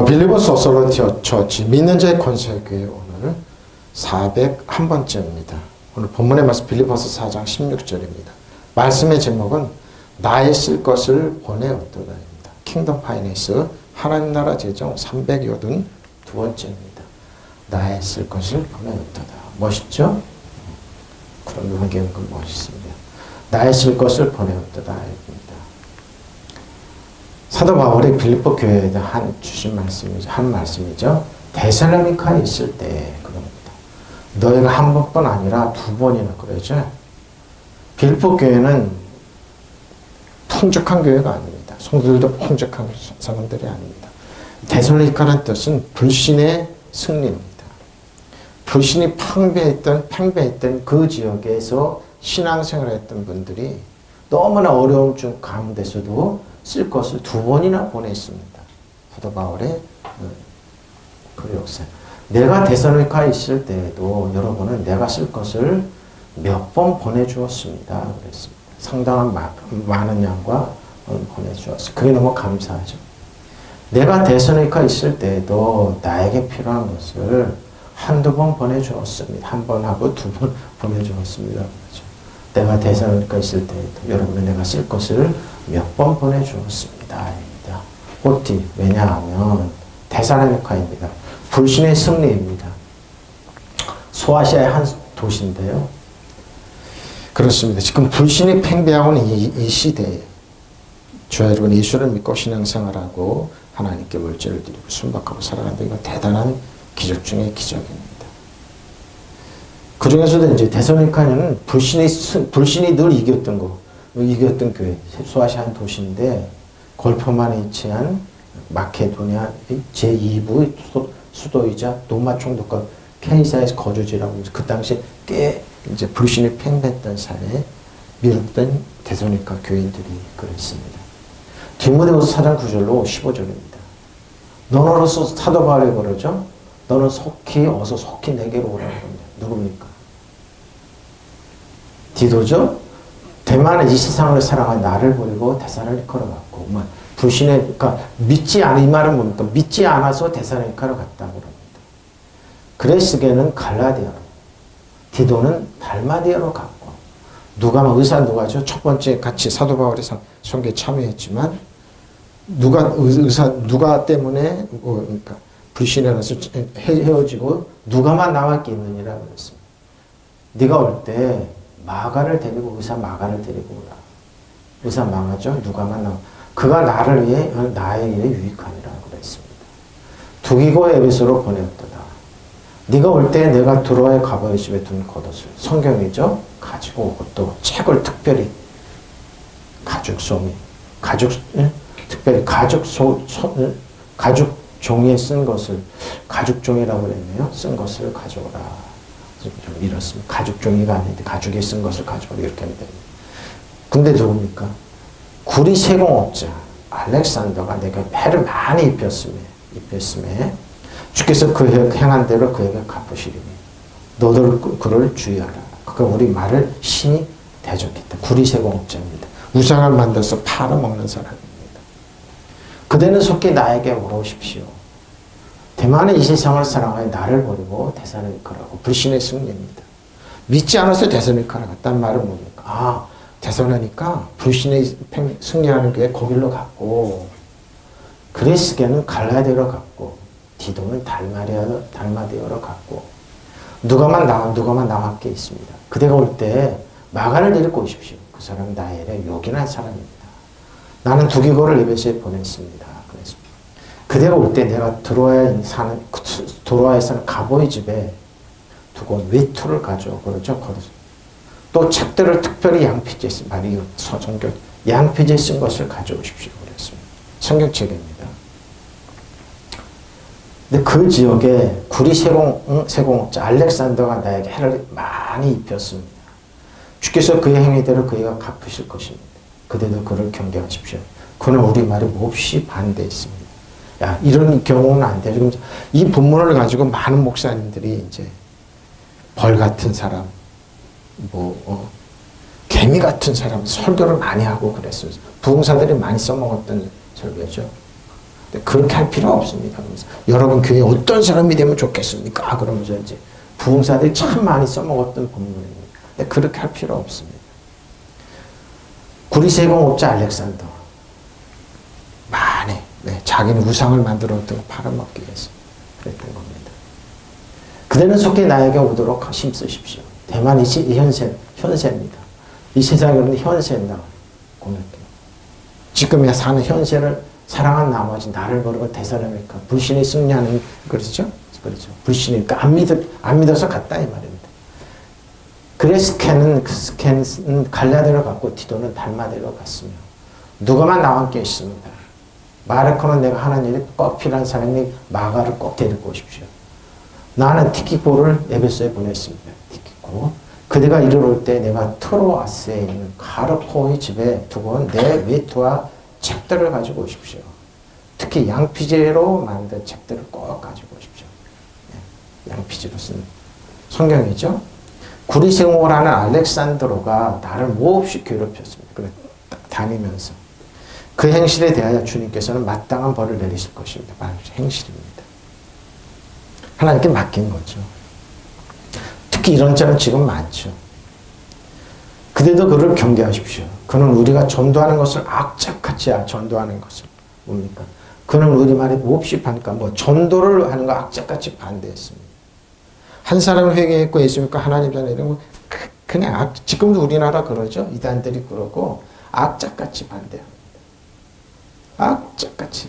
빌리버스 오솔로티 처치 믿는 자의 권세교회 오늘 401번째입니다. 오늘 본문의 말씀 빌리버스 4장 16절입니다. 말씀의 제목은 나의 쓸 것을 보내었도다입니다. 킹덤 파이낸스 하나님 나라 재정 382번째입니다. 나의 쓸 것을 보내었도다. 멋있죠? 그런 의견은 멋있습니다. 나의 쓸 것을 보내었도다. 사도 바울이 빌립보 교회에 주신 말씀이죠. 한 말씀이죠. 데살로니카에 있을 때 그럽니다. 너희가 한 번뿐 아니라 두 번이나 그러죠. 빌립보 교회는 풍족한 교회가 아닙니다. 성도들도 풍족한 사람들이 아닙니다. 데살로니카라는 뜻은 불신의 승리입니다. 불신이 팽배했던 그 지역에서 신앙생활을 했던 분들이 너무나 어려움 중 가운데서도 쓸 것을 두 번이나 보냈습니다. 사도 바울의 그 역사. 내가 데살로니카에 있을 때에도 여러분은 내가 쓸 것을 몇 번 보내주었습니다. 그랬습니다. 상당한 많은 양과 보내주었어요. 그게 너무 감사하죠. 내가 데살로니카에 있을 때에도 나에게 필요한 것을 한두 번 보내주었습니다. 한 번 하고 두 번 보내주었습니다. 그렇죠. 내가 데살로니카에 있을 때에도 여러분은 내가 쓸 것을 몇 번 보내주었습니다. 어디? 왜냐하면 데살로니카입니다. 불신의 승리입니다. 소아시아의 한 도시인데요. 그렇습니다. 지금 불신이 팽배하고 있는 이 시대에 저와 여러분 예수를 믿고 신앙생활하고 하나님께 물질을 드리고 순박하고 살아간다. 이건 대단한 기적 중의 기적입니다. 그 중에서도 이제 데살로니카는 불신이 늘 이겼던 교회, 소아시아 한 도시인데 걸포만에 위치한 마케도니아 제2부 수도이자 로마 총독과 케이사의 거주지라고 그 당시에 꽤 이제 불신이 팽배했던 사회에 미륵던 데살로니카 교인들이 그랬습니다. 디모데후서 4장 9절로 15절입니다. 너로서 사도 바울이 그러죠. 너는 어서 속히 내게로 오라고 합니다. 누굽니까? 디도죠. 대만의 이 세상을 사랑한 나를 버리고 데살로니카로 갔고, 그러니까 믿지 않은, 이 말은 뭡니까? 믿지 않아서 데살로니카로 갔다고 합니다. 그레스게는 갈라디아로, 디도는 달마디아로 갔고, 누가죠? 첫 번째 같이 사도 바울의 선교에 참여했지만, 누가 때문에, 그러니까 불신이라서 헤어지고, 누가만 남았겠느니라 그랬습니다. 네가 올 때, 마가를 데리고 마가를 데리고 오라. 의사 망하죠? 누가만 나. 그가 나를 위해 나의 일에 유익하니라 그랬습니다. 두기고 에베소로 보내었도다. 네가 올 때 내가 두로아의 가버의 집에 둔 겉옷을 성경이죠. 가지고 오고 또 책을 특별히 특별히 가죽 종이에 쓴 것을 가죽 종이라고 그랬네요. 쓴 것을 가져오라. 좀 이렇습니다. 가죽 종이가 아닌데 가죽에 쓴 것을 가져오라 이렇게 하면 됩니다. 근데 누굽니까? 구리 세공업자 알렉산더가 내게 패를 많이 입혔음에 주께서 그 행한 대로 그에게 갚으시리니 너들 그를 주의하라. 그가 우리 말을 신이 대적했다. 구리 세공업자입니다. 우상을 만들어서 팔아먹는 사람입니다. 그대는 속히 나에게 오십시오. 대만의 이 세상을 사랑하여 나를 버리고 데살로니카로 가고 불신의 승리입니다. 믿지 않아서 데살로니카로 갔다는 말은 뭡니까? 데살로니카 불신의 승리하는 교회 거길로 갔고 그레스게는 갈라디아로 갔고 디도는 달마디아로 갔고 누가만 남았게 있습니다. 그대가 올 때 마가를 데리고 오십시오. 그 사람은 나의 일에 요긴한 사람입니다. 나는 두기고를 에베소에 보냈습니다. 그대가 올 때 내가 도로아에 사는 가보의 집에 두고 외투를 가져오고 그러죠. 또 책들을 특별히 양피지에 쓴 성경 양피지에 쓴 것을 가져오십시오. 그랬습니다. 성경책입니다. 근데 그 지역에 구리 세공업자 알렉산더가 나에게 해를 많이 입혔습니다. 주께서 그의 행위대로 그에게 갚으실 것입니다. 그대도 그를 경계하십시오. 그는 우리 말에 몹시 반대했습니다. 이런 경우는 안 돼요. 지금 이 본문을 가지고 많은 목사님들이 이제 벌 같은 사람, 개미 같은 사람 설교를 많이 하고 그랬어요. 부흥사들이 많이 써먹었던 설교죠. 그렇게 할 필요 없습니다. 그러면서 여러분 교회에 어떤 사람이 되면 좋겠습니까? 그러면서 이제 부흥사들이 참 많이 써먹었던 본문입니다. 근데 그렇게 할 필요 없습니다. 구리세공업자 알렉산더 많이 자기는 우상을 만들었다고 팔아먹기 위해서 그랬던 겁니다. 그대는 속히 나에게 오도록 힘쓰십시오. 대만이 현세입니다. 이 세상에는 현세입니다. 공격해요. 지금 사는 현세를 사랑한 나머지 나를 모르고 대사람일까? 불신이 승리하는 그렇죠? 그렇죠. 불신이니까 안 믿어서 갔다 이 말입니다. 그래 스캔은 갈라디아를 갔고 디도는 달마디로 갔으며 누가만 나와 함께 있습니다. 마르코는 내가 하는 일이 꼭 필요한 사람이 마가를 꼭 데리고 오십시오. 나는 티키코를 에베소에 보냈습니다. 티키코. 그대가 이르러 때 내가 트로아스에 있는 가르코의 집에 두고 내 외투와 책들을 가지고 오십시오. 특히 양피제로 만든 책들을 꼭 가지고 오십시오. 양피제로 쓴 성경이죠. 구리세공을 알렉산드로가 나를 몹시 괴롭혔습니다. 그래 다니면서 그 행실에 대하여 주님께서는 마땅한 벌을 내리실 것입니다. 바로 행실입니다. 하나님께 맡긴 거죠. 특히 이런 자는 지금 많죠. 그래도 그를 경계하십시오. 그는 우리가 전도하는 것을 악착같이 전도하는 것을 뭡니까? 그는 우리 말에 몹시 반니까 전도를 하는 거 악착같이 반대했습니다. 한 사람은 회개했고 예수 믿고 하나님 전에 이런 거 그냥 지금도 우리나라 그러죠. 이단들이 그러고 악착같이 반대합니다. 악착같이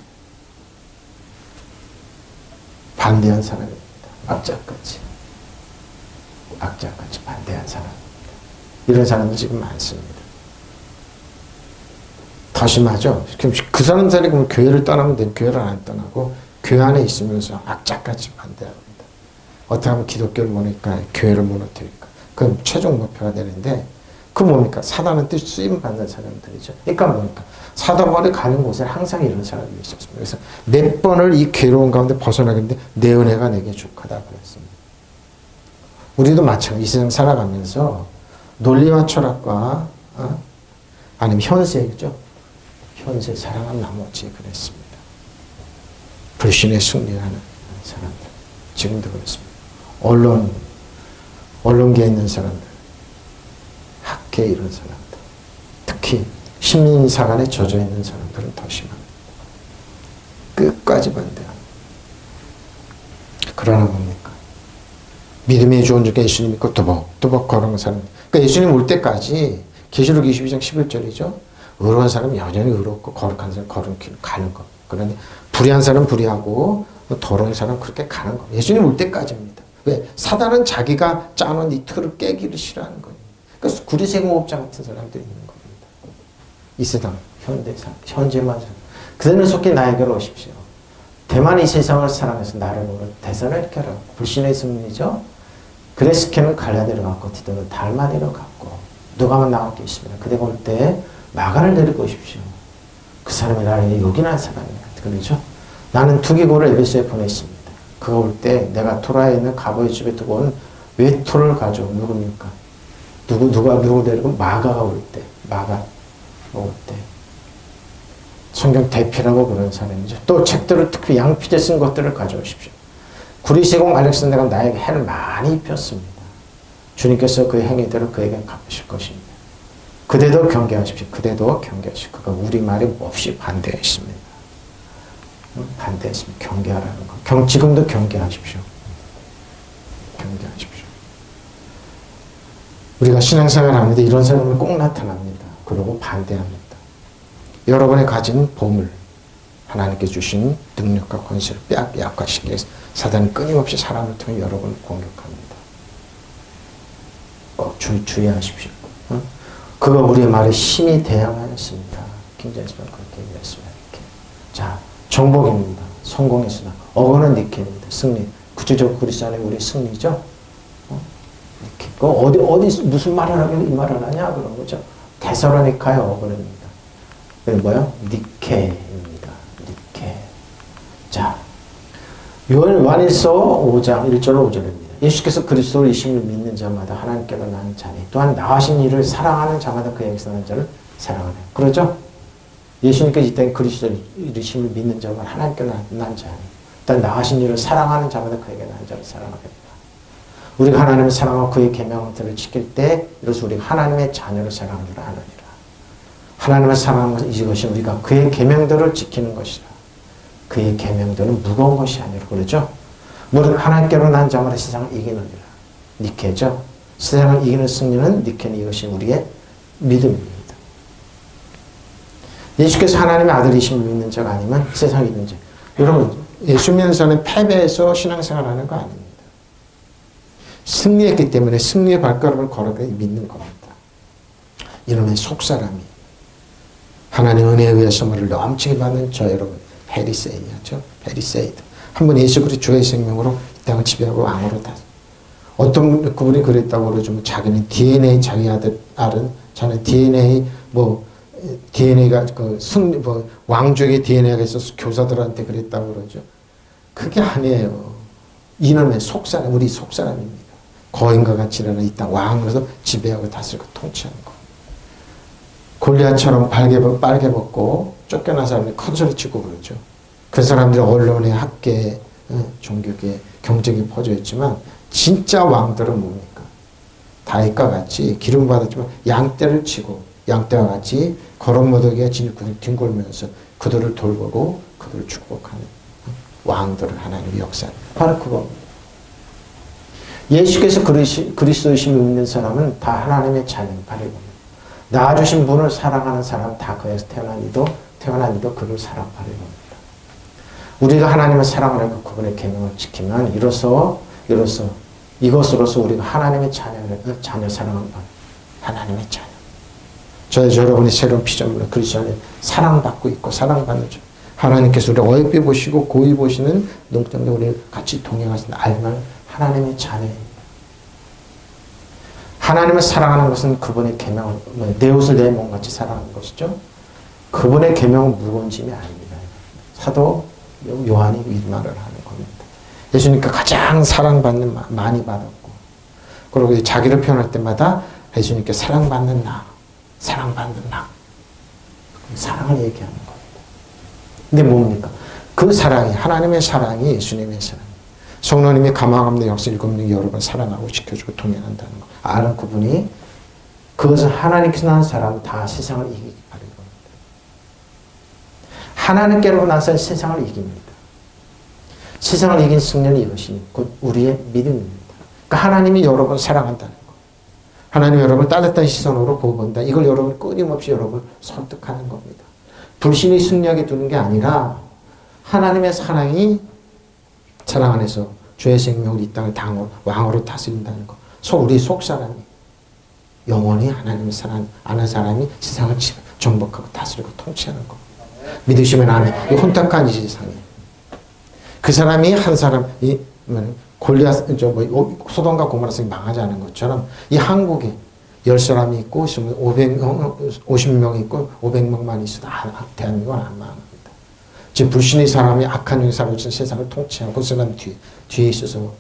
반대한 사람입니다. 악착같이 반대한 사람입니다. 이런 사람들 지금 많습니다. 더 심하죠. 그 사람들이 그럼 교회를 떠나면 되는 교회를 안 떠나고 교회 안에 있으면서 악착같이 반대합니다. 어떻게 하면 기독교를 무너뜨릴까? 교회를 무너뜨릴까? 그건 최종 목표가 되는데 그 뭡니까? 사단한테 쓰임받는 사람들이죠. 그러니까 뭡니까? 사단벌이 가는 곳에 항상 이런 사람이 있었습니다. 그래서 몇 번을 이 괴로운 가운데 벗어나겠는데 내 은혜가 내게 족하다 그랬습니다. 우리도 마찬가지 이 세상 살아가면서 논리와 철학과 아니면 현세죠. 현세 사랑한 나머지 그랬습니다. 불신에 승리하는 사람들 지금도 그렇습니다. 언론계에 있는 사람들, 학계에 이런 사람들, 특히 시민사관에 젖어있는 사람들은 더 심합니다. 끝까지 반대합니다. 그러나 뭡니까? 믿음의 좋은 주께 예수님 믿고 또벅또벅 걸어온 사람. 그러니까 예수님 올 때까지 계시록 22장 11절이죠. 의로운 사람은 여전히 의롭고 거룩한 사람은 거룩한 길을 가는 것. 그런데 불의한 사람은 불의하고 더러운 사람은 그렇게 가는 것. 예수님 올 때까지입니다. 왜? 사단은 자기가 짜놓은 이 틀을 깨기를 싫어하는 거예요. 그러니까 구리세공업자 같은 사람들이 있는 겁니다. 이 세상, 현대상, 현재만. 그대는 속히 나에게로 오십시오. 대만이 세상을 사랑해서 나를 보는 대선을 이렇게 하라고. 불신의 승리죠. 그레스케는 갈라디아로 갔고 디도는 달마디로 갔고 누가만 나와 있습니다. 그대가 올 때 마가를 데리고 오십시오. 그 사람이 나를 요긴한 사람이야. 그렇죠? 나는 투기고를 에베소에 보냈습니다. 그가 올 때 내가 토라에 있는 가보의 집에 두고 온 외토를 가져온 누굽니까? 누구 데리고 마가가 올 때, 마가 올 때. 성경 대피라고 그런 사람이죠. 또 책들을 특히 양피제 쓴 것들을 가져오십시오. 구리세공 알렉산더가 나에게 해를 많이 입혔습니다. 주님께서 그의 행위대로 그에게 갚으실 것입니다. 그대도 경계하십시오. 그대도 경계하십시오. 그가 우리 말에 몹시 반대했습니다. 반대했습니다. 경계하라는 거. 지금도 경계하십시오. 경계하십시오. 우리가 신앙생활을 하는데 이런 사람은 꼭 나타납니다. 그러고 반대합니다. 여러분의 가진 보물, 하나님께 주신 능력과 권세를 빼앗기시기 위해서 사단이 끊임없이 사람을 통해 여러분을 공격합니다. 꼭 주의하십시오. 그가 우리의 말에 심히 대항하였습니다. 김자스는 그렇게 얘기했습니다. 이렇게. 자, 정복입니다. 성공의 수단. 어거는 니켈입니다. 승리. 구체적으로 그리스도 안에 우리의 승리죠. 이렇게. 어디 무슨 말을 하길래 이 말을 하냐 그런 거죠. 데살로니가의 어거입니다. 그게 뭐요? 니케입니다. 니케. 자, 요한일서 5장 1절 5절입니다. 예수께서 그리스도를 이심을 믿는 자마다 하나님께로 나는 자니 또한 나하신 이를 사랑하는 자마다 그에게서 나는 자를 사랑하네. 그러죠? 예수님께서 이 땅에 그리스도이심을 믿는 자가 하나님께로 난 자. 일단 나하신 이를 사랑하는 자마다 그에게 난 자를 사랑하겠다. 우리가 하나님을 사랑하고 그의 계명들을 지킬 때 이로써 우리가 하나님의 자녀를 사랑하는 줄 아느니라. 하나님을 사랑하는 이것이 우리가 그의 계명들을 지키는 것이라. 그의 계명들은 무거운 것이 아니라 그러죠. 무릇 하나님께로 난 자마다 세상을 이기느니라. 니케죠. 세상을 이기는 승리는 니케는 이것이 우리의 믿음입니다. 예수께서 하나님의 아들이심을 믿는 자가 아니면 세상을 이기는 자. 여러분 예수 믿는 자는 패배해서 신앙생활하는 거 아닙니다. 승리했기 때문에 승리의 발걸음을 걸어가 믿는 겁니다. 이놈의 속사람이 하나님 은혜에 의해서 선물을 넘치게 받는 저 여러분 페리세이죠. 페리세이드. 한번 예수 그리스도 주의 생명으로 이 땅을 지배하고 왕으로 다. 어떤 그분이 그랬다고 그러죠. 자기는 DNA 자기 알은 자는 DNA DNA가 왕족의 DNA가 있어서 교사들한테 그랬다고 그러죠. 그게 아니에요. 이놈의 속사람 우리 속사람입니다. 거인과 같이 일어나 이 땅 왕으로서 지배하고 다스리고 통치하는 거. 골리앗처럼 빨개 벗고 쫓겨난 사람이 큰 소리 치고 그러죠. 그 사람들이 언론에 학계에 종교계 경쟁이 퍼져 있지만 진짜 왕들은 뭡니까? 다윗과 같이 기름 받았지만 양떼를 치고 양떼와 같이 거룩무더기에 뒹굴면서 그들을 돌보고 그들을 축복하는 왕들을 하나님의 역사는 바로 그겁니다. 예수께서 그리스도이심을 믿는 사람은 다 하나님의 자녀는 바로 이겁니다. 낳아주신 분을 사랑하는 사람 다 그에서 태어난 이도 그를 사랑하려 합니다. 우리가 하나님을 사랑을 하고 그분의 계명을 지키면 이것으로서 우리가 하나님의 자녀 사랑을 받는 하나님의 자녀. 여러분이 새로운 피조물로 그리스도 안에 사랑받고 있고 사랑받는 자. 하나님께서 우리를 어여삐 보시고 고이 보시는 농장도 우리를 같이 동행하시는 알만 하나님의 자녀입니다. 하나님을 사랑하는 것은 그분의 계명을 내 옷을 내 몸같이 사랑하는 것이죠. 그분의 계명은 무거운 짐이 아닙니다. 사도 요한이 이 말을 하는 겁니다. 예수님께 가장 사랑받는 많이 받았고 그리고 자기를 표현할 때마다 예수님께 사랑받는 나 사랑을 얘기하는 겁니다. 근데 뭡니까? 그 사랑이 하나님의 사랑이 예수님의 사랑 성령님이 가망 없는 역사 7명 여러 번 사랑하고 지켜주고 동행한다는 거 아는 그분이 그것은 하나님께서 낳은 사람은 다 세상을 이기기 바라는 겁니다. 하나님께로 나서 세상을 이깁니다. 세상을 이긴 승리는 이것이 곧 우리의 믿음입니다. 그러니까 하나님이 여러분을 사랑한다는 거. 하나님이 여러분을 따뜻한 시선으로 보고 본다. 이걸 여러분 끊임없이 여러분을 설득하는 겁니다. 불신이 승리하게 두는 게 아니라 하나님의 사랑이 사랑 안에서 죄의 생명을 이 땅을 왕으로 다스린다는 거. 우리 속사람이 영원히 하나님의 사랑 아는 사람이 세상을 정복하고 다스리고 통치하는 거. 믿으시면 아멘. 이 혼탁한 이 세상에 그 사람이 한 사람이 골리앗 소돔과 고모라성이 망하지 않은 것처럼 이 한국에 10사람이 있고 50명 있고 500명만 있어도 대한민국은 안 망합니다. 지금 불신의 사람이 악한 영의 사람이 세상을 통치하고 그 사람 뒤에 있어서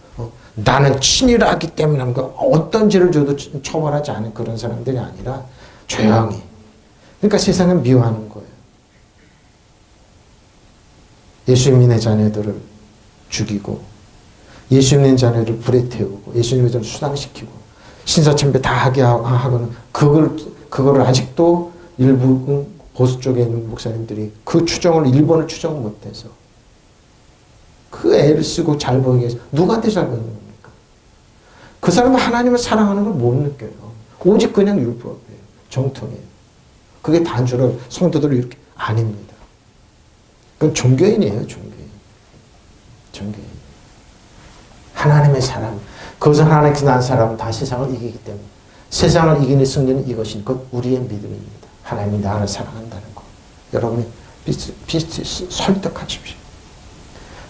나는 친일하기 때문에 어떤 죄를 줘도 처벌하지 않은 그런 사람들이 아니라 조용히 그러니까 세상을 미워하는 거예요. 예수님의 자녀들을 죽이고 예수님의 자녀를 불에 태우고 예수님의 자녀를 수당시키고 신사참배 다 하게 하고는 그거를 아직도 일부 보수 쪽에 있는 목사님들이 그 추정을 일본을 추정 못해서 그 애를 쓰고 잘 보이게 해서 누구한테 잘 보이는 겁니까? 그 사람은 하나님을 사랑하는 걸 못 느껴요. 오직 그냥 율법이에요. 정통이에요. 그게 단조로 성도들을 이렇게 아닙니다. 그건 종교인이에요. 종교인. 하나님의 사랑. 그것은 하나님께서 낳은 사람은 다 세상을 이기기 때문에 세상을 이기는 승리는 이것인 것 우리의 믿음입니다. 하나님이 나를 사랑한다는 것. 여러분이 비슷히 설득하십시오.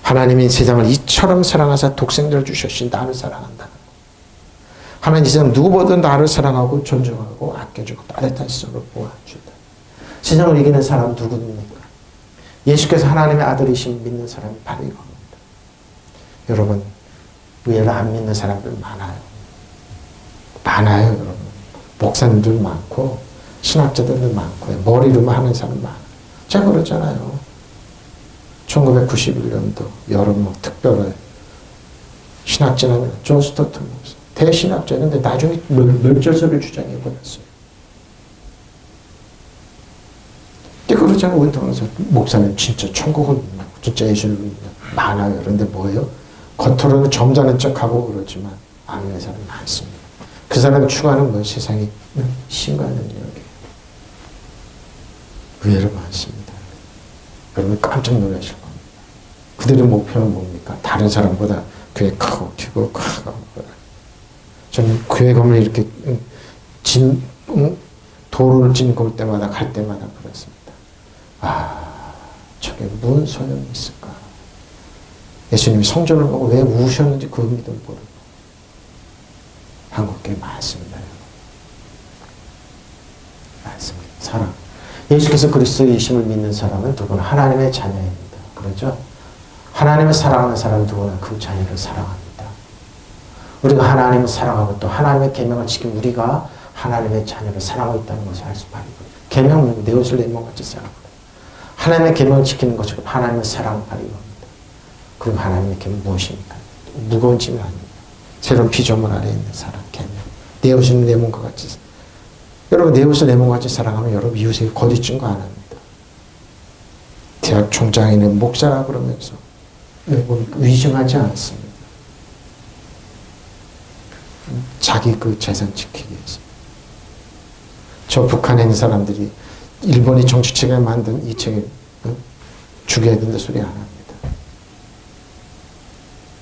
하나님이 세상을 이처럼 사랑하사 독생자를 주셨으니 나를 사랑한다는 것. 하나님 이 세상 누구보다 나를 사랑하고 존중하고 아껴주고 따뜻한 시선으로 보아준다. 세상을 이기는 사람은 누구입니까? 예수께서 하나님의 아들이심 믿는 사람이 바로 이겁니다. 여러분 의외로 안 믿는 사람들 많아요. 여러분 목사님들 많고 신학자들도 많고 머리로만 하는 사람 많아요. 제가 그러잖아요. 1991년도 여름 특별한 신학진하면 존 스토튼 목사. 대신학자였는데 나중에 멸절설을 주장해버렸어요. 그러잖아요. 운동하면서 목사님 진짜 천국을 믿냐고, 진짜 예수를 믿냐고. 많아요. 그런데 뭐예요? 겉으로는 점잖은 척하고 그러지만 안 믿는 사람이 많습니다. 그 사람이 추구하는 뭐 세상이 신과 능력이에요. 의외로 많습니다. 여러분 깜짝 놀라실 겁니다. 그들의 목표는 뭡니까? 다른 사람보다 교회 크고 튀고 크고. 저는 교회 가면 이렇게 도로를 지나올 때마다 갈 때마다 그렇습니다. 아, 저게 무슨 소용이 있을까? 예수님이 성전을 보고 왜 우셨는지 그 의미도 모르고. 한국교회 많습니다. 많습니다. 사랑. 예수께서 그리스도이심을 믿는 사람은 누구나 하나님의 자녀입니다. 그렇죠? 하나님을 사랑하는 사람은 누구나 그 자녀를 사랑합니다. 우리가 하나님을 사랑하고 또 하나님의 계명을 지킨 우리가 하나님의 자녀를 사랑하고 있다는 것을 알 수 있습니다. 계명은 내 옷을 내 몸같이 사랑합니다. 하나님의 계명을 지키는 것처럼 하나님의 사랑을 가리고 합니다. 그리고 하나님의 계명 무엇입니까? 무거운 짐이 아닙니다. 새로운 피조물 아래에 있는 사랑, 계명. 내 옷은 내 몸과 같이. 여러분 내 옷을 내 몸과 같이 사랑하면 여러분 이웃에게 거짓 증거 안 합니다. 대학 총장이는 목사라 그러면서 위증하지 않습니다. 자기 그 재산 지키기 위해서. 저 북한에 있는 사람들이 일본이 정치체계 만든 이 책을 죽여야 된다 소리 안 합니다.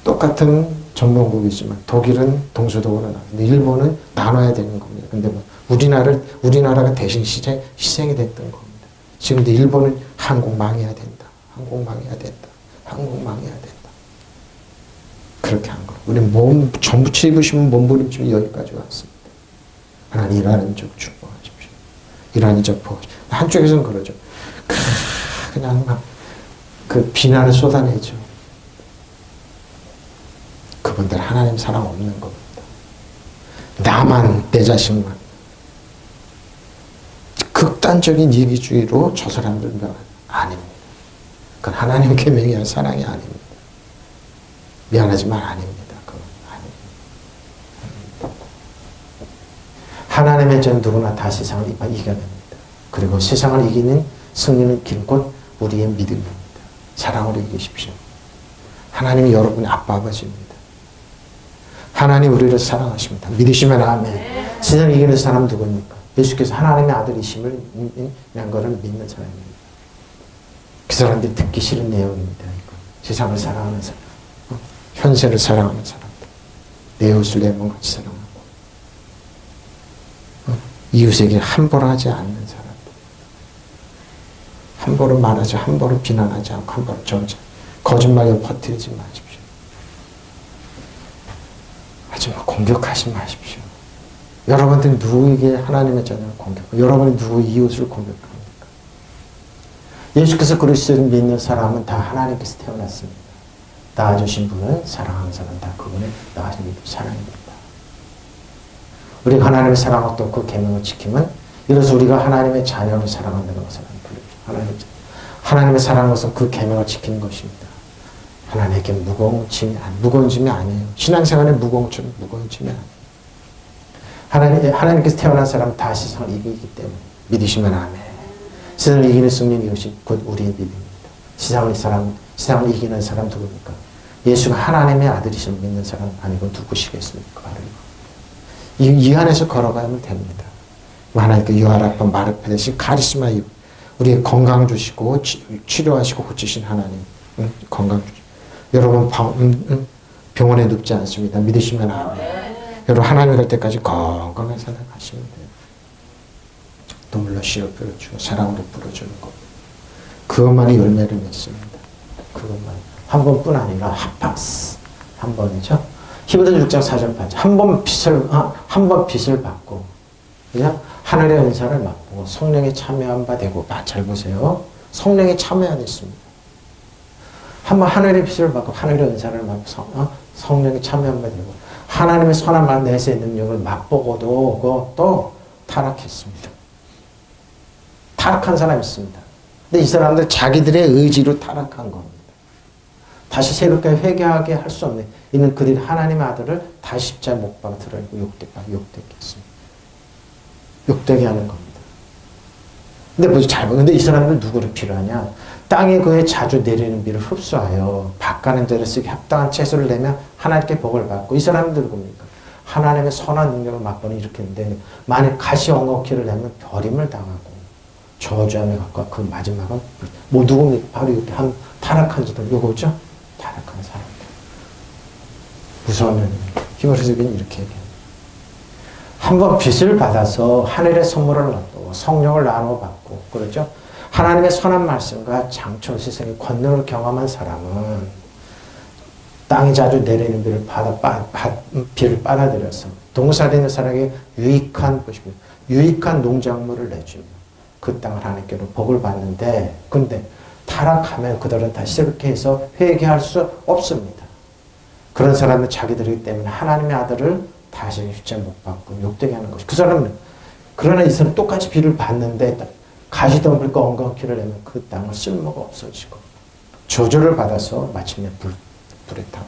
똑같은 전범국이지만 독일은 동서독으로 나는데 일본은 나눠야 되는 겁니다. 근데 뭐 우리나라가 대신 희생이 됐던 겁니다. 지금도 일본은 한국 망해야 된다. 한국 망해야 된다. 한국 망해야 된다. 그렇게 한 거예요. 우리 전부 입으시면 몸부림치면 여기까지 왔습니다. 하나님 이란민족 축복하십시오. 이란민족 보호하십시오. 한쪽에서는 그러죠. 그냥 막 그 비난을 쏟아내죠. 그분들 하나님 사랑 없는 겁니다. 나만, 내 자식만. 극단적인 이기주의로 저 사람들 아닙니다. 그건 하나님 계명이야 사랑이 아닙니다. 미안하지만 아닙니다. 그건 아닙니다. 하나님의 전 누구나 다 세상을 이겨냅니다. 그리고 세상을 이기는 승리는 길 곧 우리의 믿음입니다. 사랑으로 이기십시오. 하나님이 여러분의 아빠 아버지입니다. 하나님 우리를 사랑하십니다. 믿으시면 아멘. 세상을 이기는 사람 누구입니까? 예수께서 하나님의 아들이심을 한 것을 믿는 사람입니다. 그 사람들이 듣기 싫은 내용입니다. 이거. 세상을 사랑하는 사람, 현세를 사랑하는 사람들, 내 옷을 내 몸같이 사랑하고 이웃에게 함부로 하지 않는 사람들, 함부로 말하지, 함부로 비난하지 않고 함부로 정죄, 거짓말로 퍼뜨리지 마십시오. 하지만 공격하지 마십시오. 여러분들이 누구에게 하나님의 자녀를 공격하고 여러분이 누구 이웃을 공격합니까? 예수께서 그리스도를 믿는 사람은 다 하나님께서 태어났습니다. 낳아주신 분은 사랑하는 사람 다 그분의 낳아주신 분의 사랑입니다. 우리가 하나님을 사랑하고 또 그 계명을 지키면 이래서 우리가 하나님의 자녀를 사랑한다는 것을 부르죠. 하나님의 사랑하는 것은 그 계명을 지키는 것입니다. 하나님께 무거운 짐이 아니에요. 신앙생활의 무거운 짐이 아니에요. 하나님께서 태어난 사람은 다 세상을 이기기 때문에 믿으시면 아멘. 세상을 이기는 승리는 이것이 곧 우리의 믿음입니다. 세상을 이기는 사람 누굽니까? 예수가 하나님의 아들이심을 믿는 사람 아니고 누구시겠습니까? 이 안에서 걸어가면 됩니다. 하나님께 유아라파 마르페 대신 카리스마 우리의 건강 주시고 치료하시고 고치신 하나님 건강 주시고 여러분 병원에 눕지 않습니다. 믿으시면 아멘. 여러분 하나님 갈 때까지 건강한 삶을 가시면 돼요. 눈물로 씨를 뿌려주고 사랑으로 뿌려주는 것. 그것만이 열매를 맺습니다. 그것만. 한 번뿐 아니라 핫박스. 한 번이죠. 히브리서 6장 4절 8절. 한 번 빛을 받고 그냥 하늘의 은사를 맛보고 성령에 참여한 바 되고 잘 보세요. 성령에 참여한 있습니다. 한 번 하늘의 빛을 받고 하늘의 은사를 맛보고 성령에 참여한 바 되고 하나님의 선한 말 내세의 능력을 맛보고도 그것도 타락했습니다. 타락한 사람이 있습니다. 근데 이 사람들 자기들의 의지로 타락한 겁니다. 다시 새롭게 회개하게 할 수 없는 이는 그들이 하나님의 아들을 다시 십자가에 못 박아 드러내고 욕되게 했습니다. 욕되게 하는 겁니다. 근데 뭐지 근데 이 사람들 누구를 필요하냐? 땅에 그의 자주 내리는 비를 흡수하여 밭가는 데를 쓰기 합당한 채소를 내면 하나님께 복을 받고 이 사람들 누굽니까? 하나님의 선한 능력을 맛보니 이렇게 했는데 만약 가시 엉겅퀴를 내면 버림을 당하고 저주함에 가까워 그 마지막은 뭐 누굽니까? 바로 이렇게 한 타락한 자들 요거죠? 타락한 사람들. 무서운 히브리서는 이렇게 얘기해요. 한번 빚을 받아서 하늘의 선물을 놔두고 성령을 나눠 받고 그렇죠? 하나님의 선한 말씀과 장초 세상의 권능을 경험한 사람은 땅이 자주 내리는 비를 빨아들여서 동사되는 사람에게 유익한 농작물을 내주며 그 땅을 하나님께로 복을 받는데 근데 타락하면 그들은 다시 새롭게 해서 회개할 수 없습니다. 그런 사람은 자기들이기 때문에 하나님의 아들을 다시 십자가에 못 박고 욕되게 하는 것이 그 사람은 그러나 이 사람은 똑같이 비를 받는데 가시덤불과 엉겅퀴를 내면 그 땅은 쓸모가 없어지고 저주를 받아서 마침내 불에 타고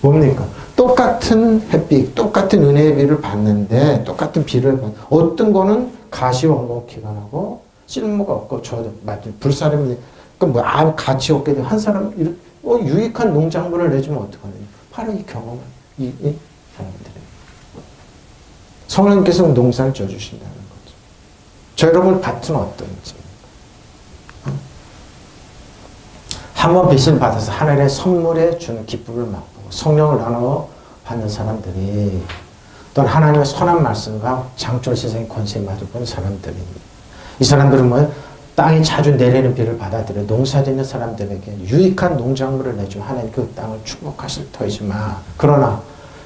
뭡니까? 똑같은 햇빛, 똑같은 은혜의 비를 받는데 똑같은 비를 어떤 거는 가시와 엉겅퀴가 나고 쓸모가 없고 저 불사름이 뭐 아무 가치 없게 되고 한 사람 유익한 농작물을 내주면 어떡하냐? 바로 이 경험을 이 사람들이 성령께서 농사를 져주신다는 거죠. 저 여러분 밭은 어떤지 한번 빚을 받아서 하늘의 선물에 주는 기쁨을 맛보고 성령을 나눠 받는 사람들이 또는 하나님의 선한 말씀과 장출 세상의 권세에 마주보는 사람들입니다. 이 사람들은 뭐예요? 땅이 자주 내리는 비를 받아들여 농사짓는 사람들에게 유익한 농작물을 내주면 하나님 그 땅을 축복하실 터이지만 그러나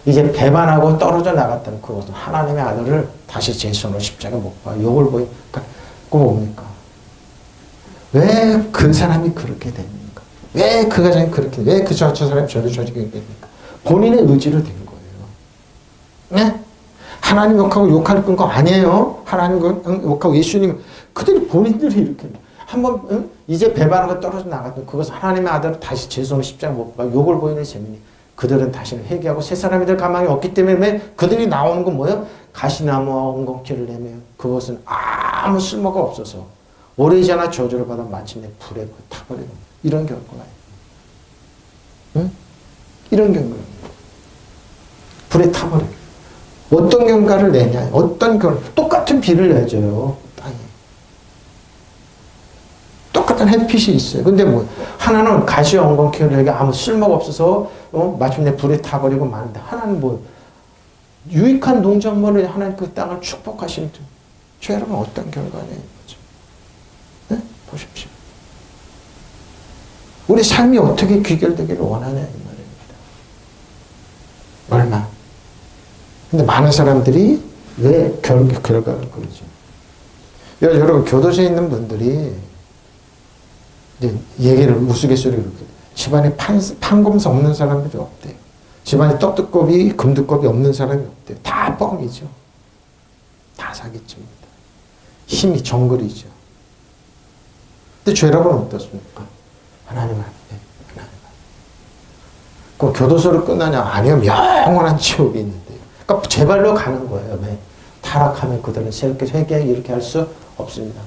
이제 배반하고 떨어져 나갔다는 그것은 하나님의 아들을 다시 제 손으로 십자가에 못 박아 욕을 보이니까 그 뭡니까? 왜 그 사람이 그렇게 됩니까? 왜 그 가정이 그렇게 왜 저 사람이 저를 저지게 됩니까? 본인의 의지로 된 거예요. 네? 하나님 욕하고 욕할 거 아니에요. 하나님 욕하고 예수님 그들이 본인들이 이렇게 한번 이제 배반하고 떨어져 나갔던 그것은 하나님의 아들을 다시 제 손으로 십자가에 못 박아 욕을 보이는 셈이니 그들은 다시는 회개하고 새 사람이 될 가망이 없기 때문에 그들이 나오는 건 뭐예요? 가시나무와 엉겅퀴를 내면 그것은 아무 쓸모가 없어서 오래지않아 저주를 받아 마침내 불에 타버리는 이런 결과예요. 응? 이런 결과입니다. 불에 타버려요. 어떤 결과를 내냐? 어떤 똑같은 비를 내줘요. 땅에. 똑같은 햇빛이 있어요. 근데 뭐 하나는 가시와 엉겅퀴를 내게 아무 쓸모가 없어서 마침내 불에 타버리고 마는데 하나는 뭐 유익한 농작물을 하나님 그 땅을 축복하시는 저 여러분 어떤 결과냐 이거죠. 네? 보십시오. 우리 삶이 어떻게 귀결되기를 원하냐 이 말입니다. 얼마? 근데 많은 사람들이 왜 결과를 그러죠? 여러분 교도소에 있는 분들이 이제 얘기를 우스갯소리로 집안에 판검사 없는 사람들이 없대요. 집안에 떡두꺼비, 금두꺼비 없는 사람이 없대요. 다 뻥이죠. 다 사기칩니다. 힘이 정글이죠. 근데 죄 여러분 어떻습니까? 하나님 앞에 하나님 앞에. 그럼 교도소를 끝나냐? 아니요. 영원한 지옥이 있는데요. 그러니까 제발로 가는 거예요. 왜? 타락하면 그들은 새롭게 회개 이렇게 할 수 없습니다.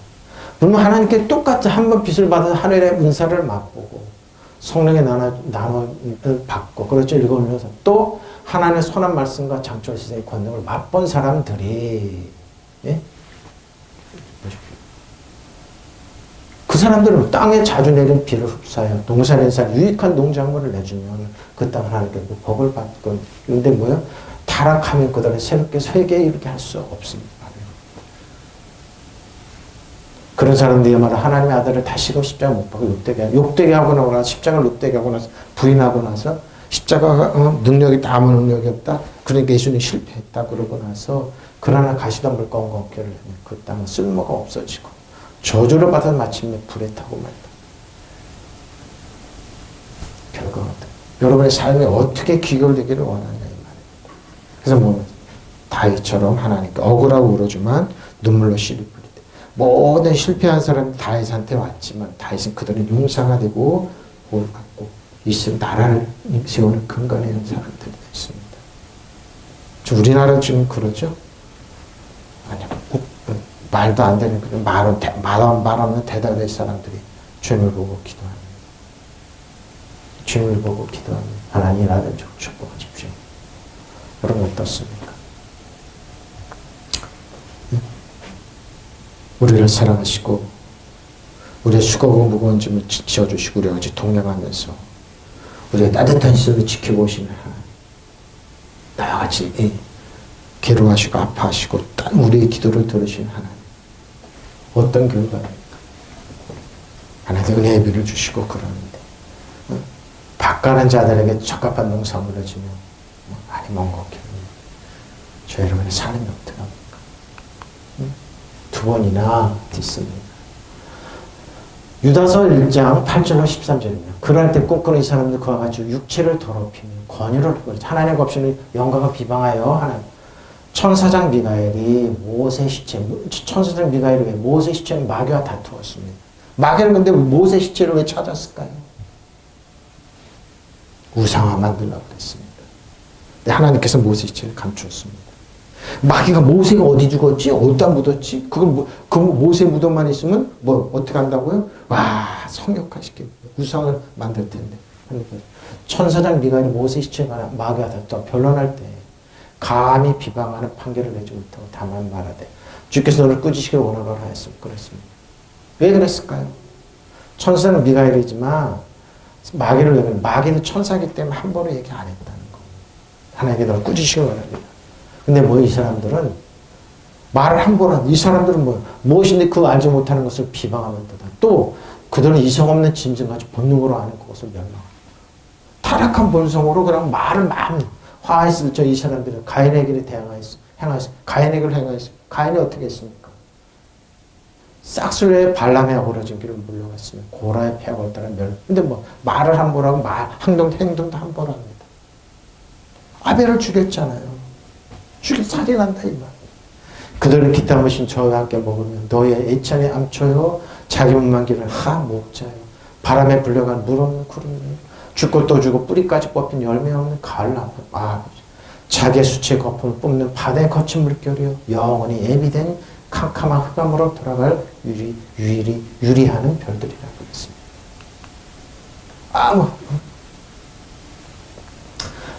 물론 하나님께 똑같이 한번 빚을 받아서 하늘의 은사를 맛보고 성령의 나눠 받고 그렇죠. 읽어오면서 또 하나님의 선한 말씀과 장초의 세상의 권능을 맛본 사람들이 예? 그 사람들은 땅에 자주 내린 비를 흡수하여 농사낸 살 유익한 농작물을 내주면 그 땅을 하나님께 복을 받고 그런데 뭐예요? 타락하면 그들은 새롭게 회개 이렇게 할 수 없습니다. 그런 사람들이야말로 하나님의 아들을 다시금 십자가 못 박고 욕되게 하고 나서 십자가를 욕되게 하고 나서 부인하고 나서 십자가가 능력이 아무 능력이 없다. 그러니까 예수님이 실패했다 그러고 나서 그러나 가시덤불과 엉겅퀴를 내면 그 땅은 쓸모가 없어지고 저주를 받아 마침내 불에 타고 말다. 결과가 어떻게 여러분의 삶이 어떻게 귀결되기를 원하냐 이 말입니다. 그래서 뭐 다윗처럼 하나님께 억울하고 울어주만 눈물로 씨를 뿌리되 모든 실패한 사람이 다윗한테 왔지만 다윗은 그들은 용사가 되고 복을 받고 이스라엘 나라를 세우는 근간에 있는 사람들이 있습니다. 우리나라 지금 그러죠? 아니, 말도 안 되는 그런 말 없는 대답의 사람들이 주님을 보고 기도합니다. 주님을 보고 기도합니다. 하나님 나를 좀 축복하십시오. 여러분 어떻습니까? 우리를 사랑하시고 우리의 수고하고 무거운 짐을 지어주시고 우리와 같이 동행하면서 우리의 따뜻한 시선을 지켜보시는 하나님, 나와 같이 괴로워하시고 아파하시고 우리의 기도를 들으시는 하나님, 어떤 결과입니까? 하나님 은혜의 비를 주시고 그러는데 밭가는 자들에게 적합한 농사물을 주며 많이 먼 것입니다. 저 여러분의 삶이 어떡합니까? 두 번이나 듣습니다. 유다서 1장 8절로 13절입니다. 그럴 때 꿈꾸는 이 사람들 그와 같이 육체를 더럽히며 권유를 버리죠. 하나님과 없이는 영광을 비방하여 하나님. 천사장 미가엘이 모세 시체, 천사장 미가엘이 왜 모세 시체는 마귀와 다투었습니다. 마귀는 근데 모세 시체를 왜 찾았을까요? 우상화 만들려고 그랬습니다. 근데 하나님께서 모세 시체를 감추었습니다. 마귀가 모세가 어디 죽었지? 어디다 묻었지? 그 모세 무덤만 있으면 어떻게 한다고요? 와, 성역화시키고 우상을 만들 텐데. 천사장 미가엘이 모세 시체가 마귀와 다투어 변론할 때 감히 비방하는 판결을 내지 못하고 다만 말하되 주께서 너를 꾸짖기를 원하노라 그랬습니다. 왜 그랬을까요? 천사는 미가엘이지만 마귀는 천사이기 때문에 함부로 얘기 안 했다는 거. 하나님께 너를 꾸짖기를 원합니다. 근데 이 사람들은 말을 함부로 이 사람들은 무엇인데 그 알지 못하는 것을 비방하면서도 또 그들은 이성 없는 짐승같이 본능으로 아는 그것을 멸망합니다. 타락한 본성으로 그냥 말을 마음 화했을 이 사람들은 가인에게 행하였습니다. 가인에게 행하였습니다. 가인이 어떻게 했습니까? 싹술의 발람에 어우러진 길을 물러갔으며 고라의 폐하고 따라 근데 말을 함부로 하고 행동도 함부로 합니다. 아벨을 죽였잖아요. 살인한다 이 말. 그들은 기타 머신 저와 함께 먹으면 너의 애찬의 암초요 자기 문만기를 목자요 바람에 불려간 물 없는 구름이요 죽고 또 죽고 뿌리까지 뽑힌 열매 없는 가을나무 자기의 수치의 거품을 뿜는 바다의 거친 물결이요 영원히 예비된 캄캄한 흑암으로 돌아갈 유리하는 별들이라고 했습니다.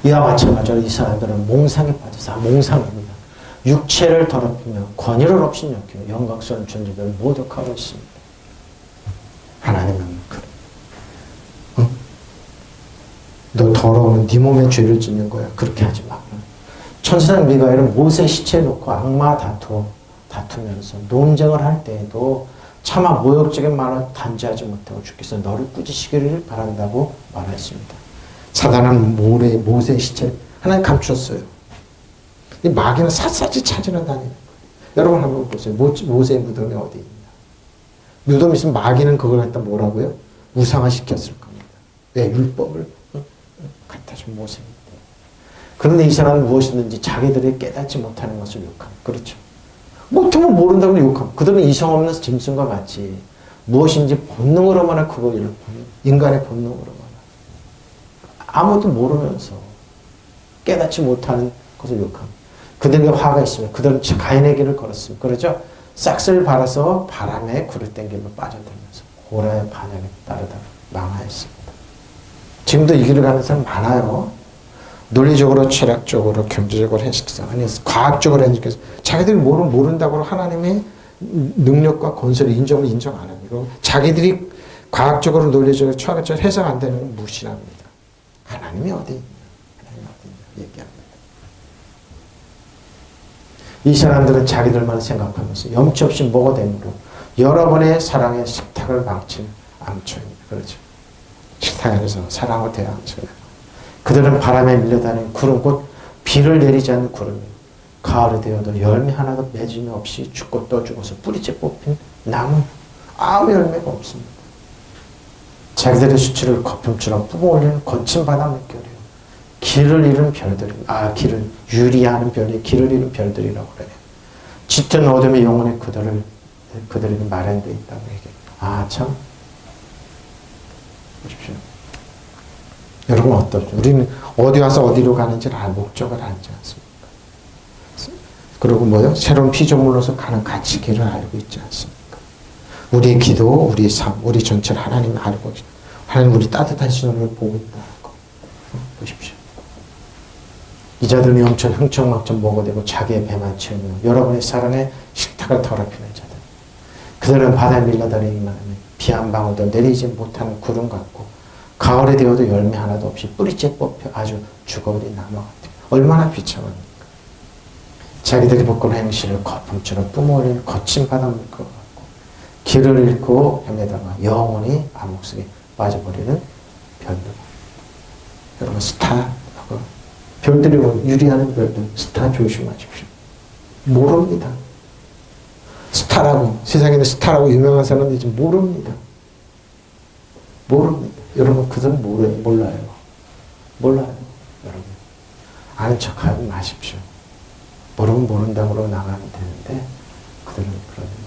이와 마찬가지로 이 사람들은 몽상에 빠져서 몽상입니다. 육체를 더럽히며 권위를 없이 여기며 영광스러운 존재들을 모독하고 있습니다. 하나님은 그래. 너 더러우면 네 몸에 죄를 짓는 거야. 그렇게 하지 마. 천사장 미가엘은 모세 시체 놓고 악마 다투면서 논쟁을 할 때에도 차마 모욕적인 말을 단죄하지 못하고 주께서 너를 꾸짖으시기를 바란다고 말했습니다. 사단은 모세 시체를 하나님 감추었어요. 이 마귀는 샅샅이 찾으러 다니는 거예요. 여러분 한번 보세요. 모세의 무덤이 어디 있냐. 무덤이 있으면 마귀는 그걸 갖다 뭐라고요? 우상화시켰을 겁니다. 왜? 율법을 갖다 준 모세입니다. 그런데 이 사람은 무엇이든지 자기들이 깨닫지 못하는 것을 욕합니다. 그렇죠. 못하면 모른다고 욕합니다. 그들은 이성 없는 짐승과 같이 무엇인지 본능으로만 인간의 본능으로만 아무도 모르면서 깨닫지 못하는 것을 욕합니다. 그들에게 화가 있으면 그들은 가인의 길을 걸었습니다. 그렇죠? 싹스를 발아서 바람에 굴을 땡기며 빠져들면서 고라의 반역에 따르다가 망하였습니다. 지금도 이 길을 가는 사람 많아요. 논리적으로, 철학적으로, 경제적으로 해석해서 아니 과학적으로 해석해서 자기들이 모른다고 하나님의 능력과 권세를 인정 안 합니다. 자기들이 과학적으로, 논리적으로, 철학적으로 해석 안 되는 건 무시합니다. 하나님이 어디 있냐? 하나님이 어디 있냐? 얘기합니다. 이 사람들은 자기들만 생각하면서 염치 없이 먹어대므로 여러분의 사랑의 식탁을 망치는 암초입니다. 그렇죠? 식탁 안에서 사랑을 대항하는 그들은 바람에 밀려다니는 구름 곧 비를 내리지 않는 구름이에요. 가을이 되어도 열매 하나도 맺음이 없이 죽고 또 죽어서 뿌리째 뽑힌 나무 아무 열매가 없습니다. 자기들의 수치를 거품처럼 뿜어올리는 거친 바다 물결이에요. 길을 잃은 별들이 길을 유리하는 별이 길을 잃은 별들이라고 그래요. 짙은 어둠의 영혼의 그들을 그들에게 마련되어 있다고 얘기해요. 아, 참. 보십시오. 여러분 어떻죠? 우리는 어디 와서 어디로 가는지를 목적을 알지 않습니까? 그리고 뭐요? 새로운 피조물로서 가는 가치기를 알고 있지 않습니까? 우리의 기도, 우리의 삶, 우리 전체를 하나님이 알고 계십니다. 하나님 우리 따뜻한 시선을 보고 있다는 거. 보십시오. 이자들은 영천 흥청망청 먹어대고 자기의 배만 채우며 여러분의 사랑에 식탁을 더럽히는 자들. 그들은 바다에 밀려다니기만 하면 비 한 방울도 내리지 못하는 구름 같고 가을에 되어도 열매 하나도 없이 뿌리째 뽑혀 아주 죽어버린 나무 같아요. 얼마나 비참합니까? 자기들이 벗고는 행실을 거품처럼 뿜어올리는 거친 바닷물 것 같고 길을 잃고 헤매다가 영원히 암흑 속에 빠져버리는 별들. 여러분 스타하고 별들이 유리하는 별들 스타 조심하십시오. 모릅니다. 스타라고 세상에는 스타라고 유명한 사람들이 지금 모릅니다. 모릅니다. 여러분 그들은 몰라요. 몰라요. 여러분 아는 척하지 마십시오. 모르면 모른다고 나가면 되는데 그들은 그러는데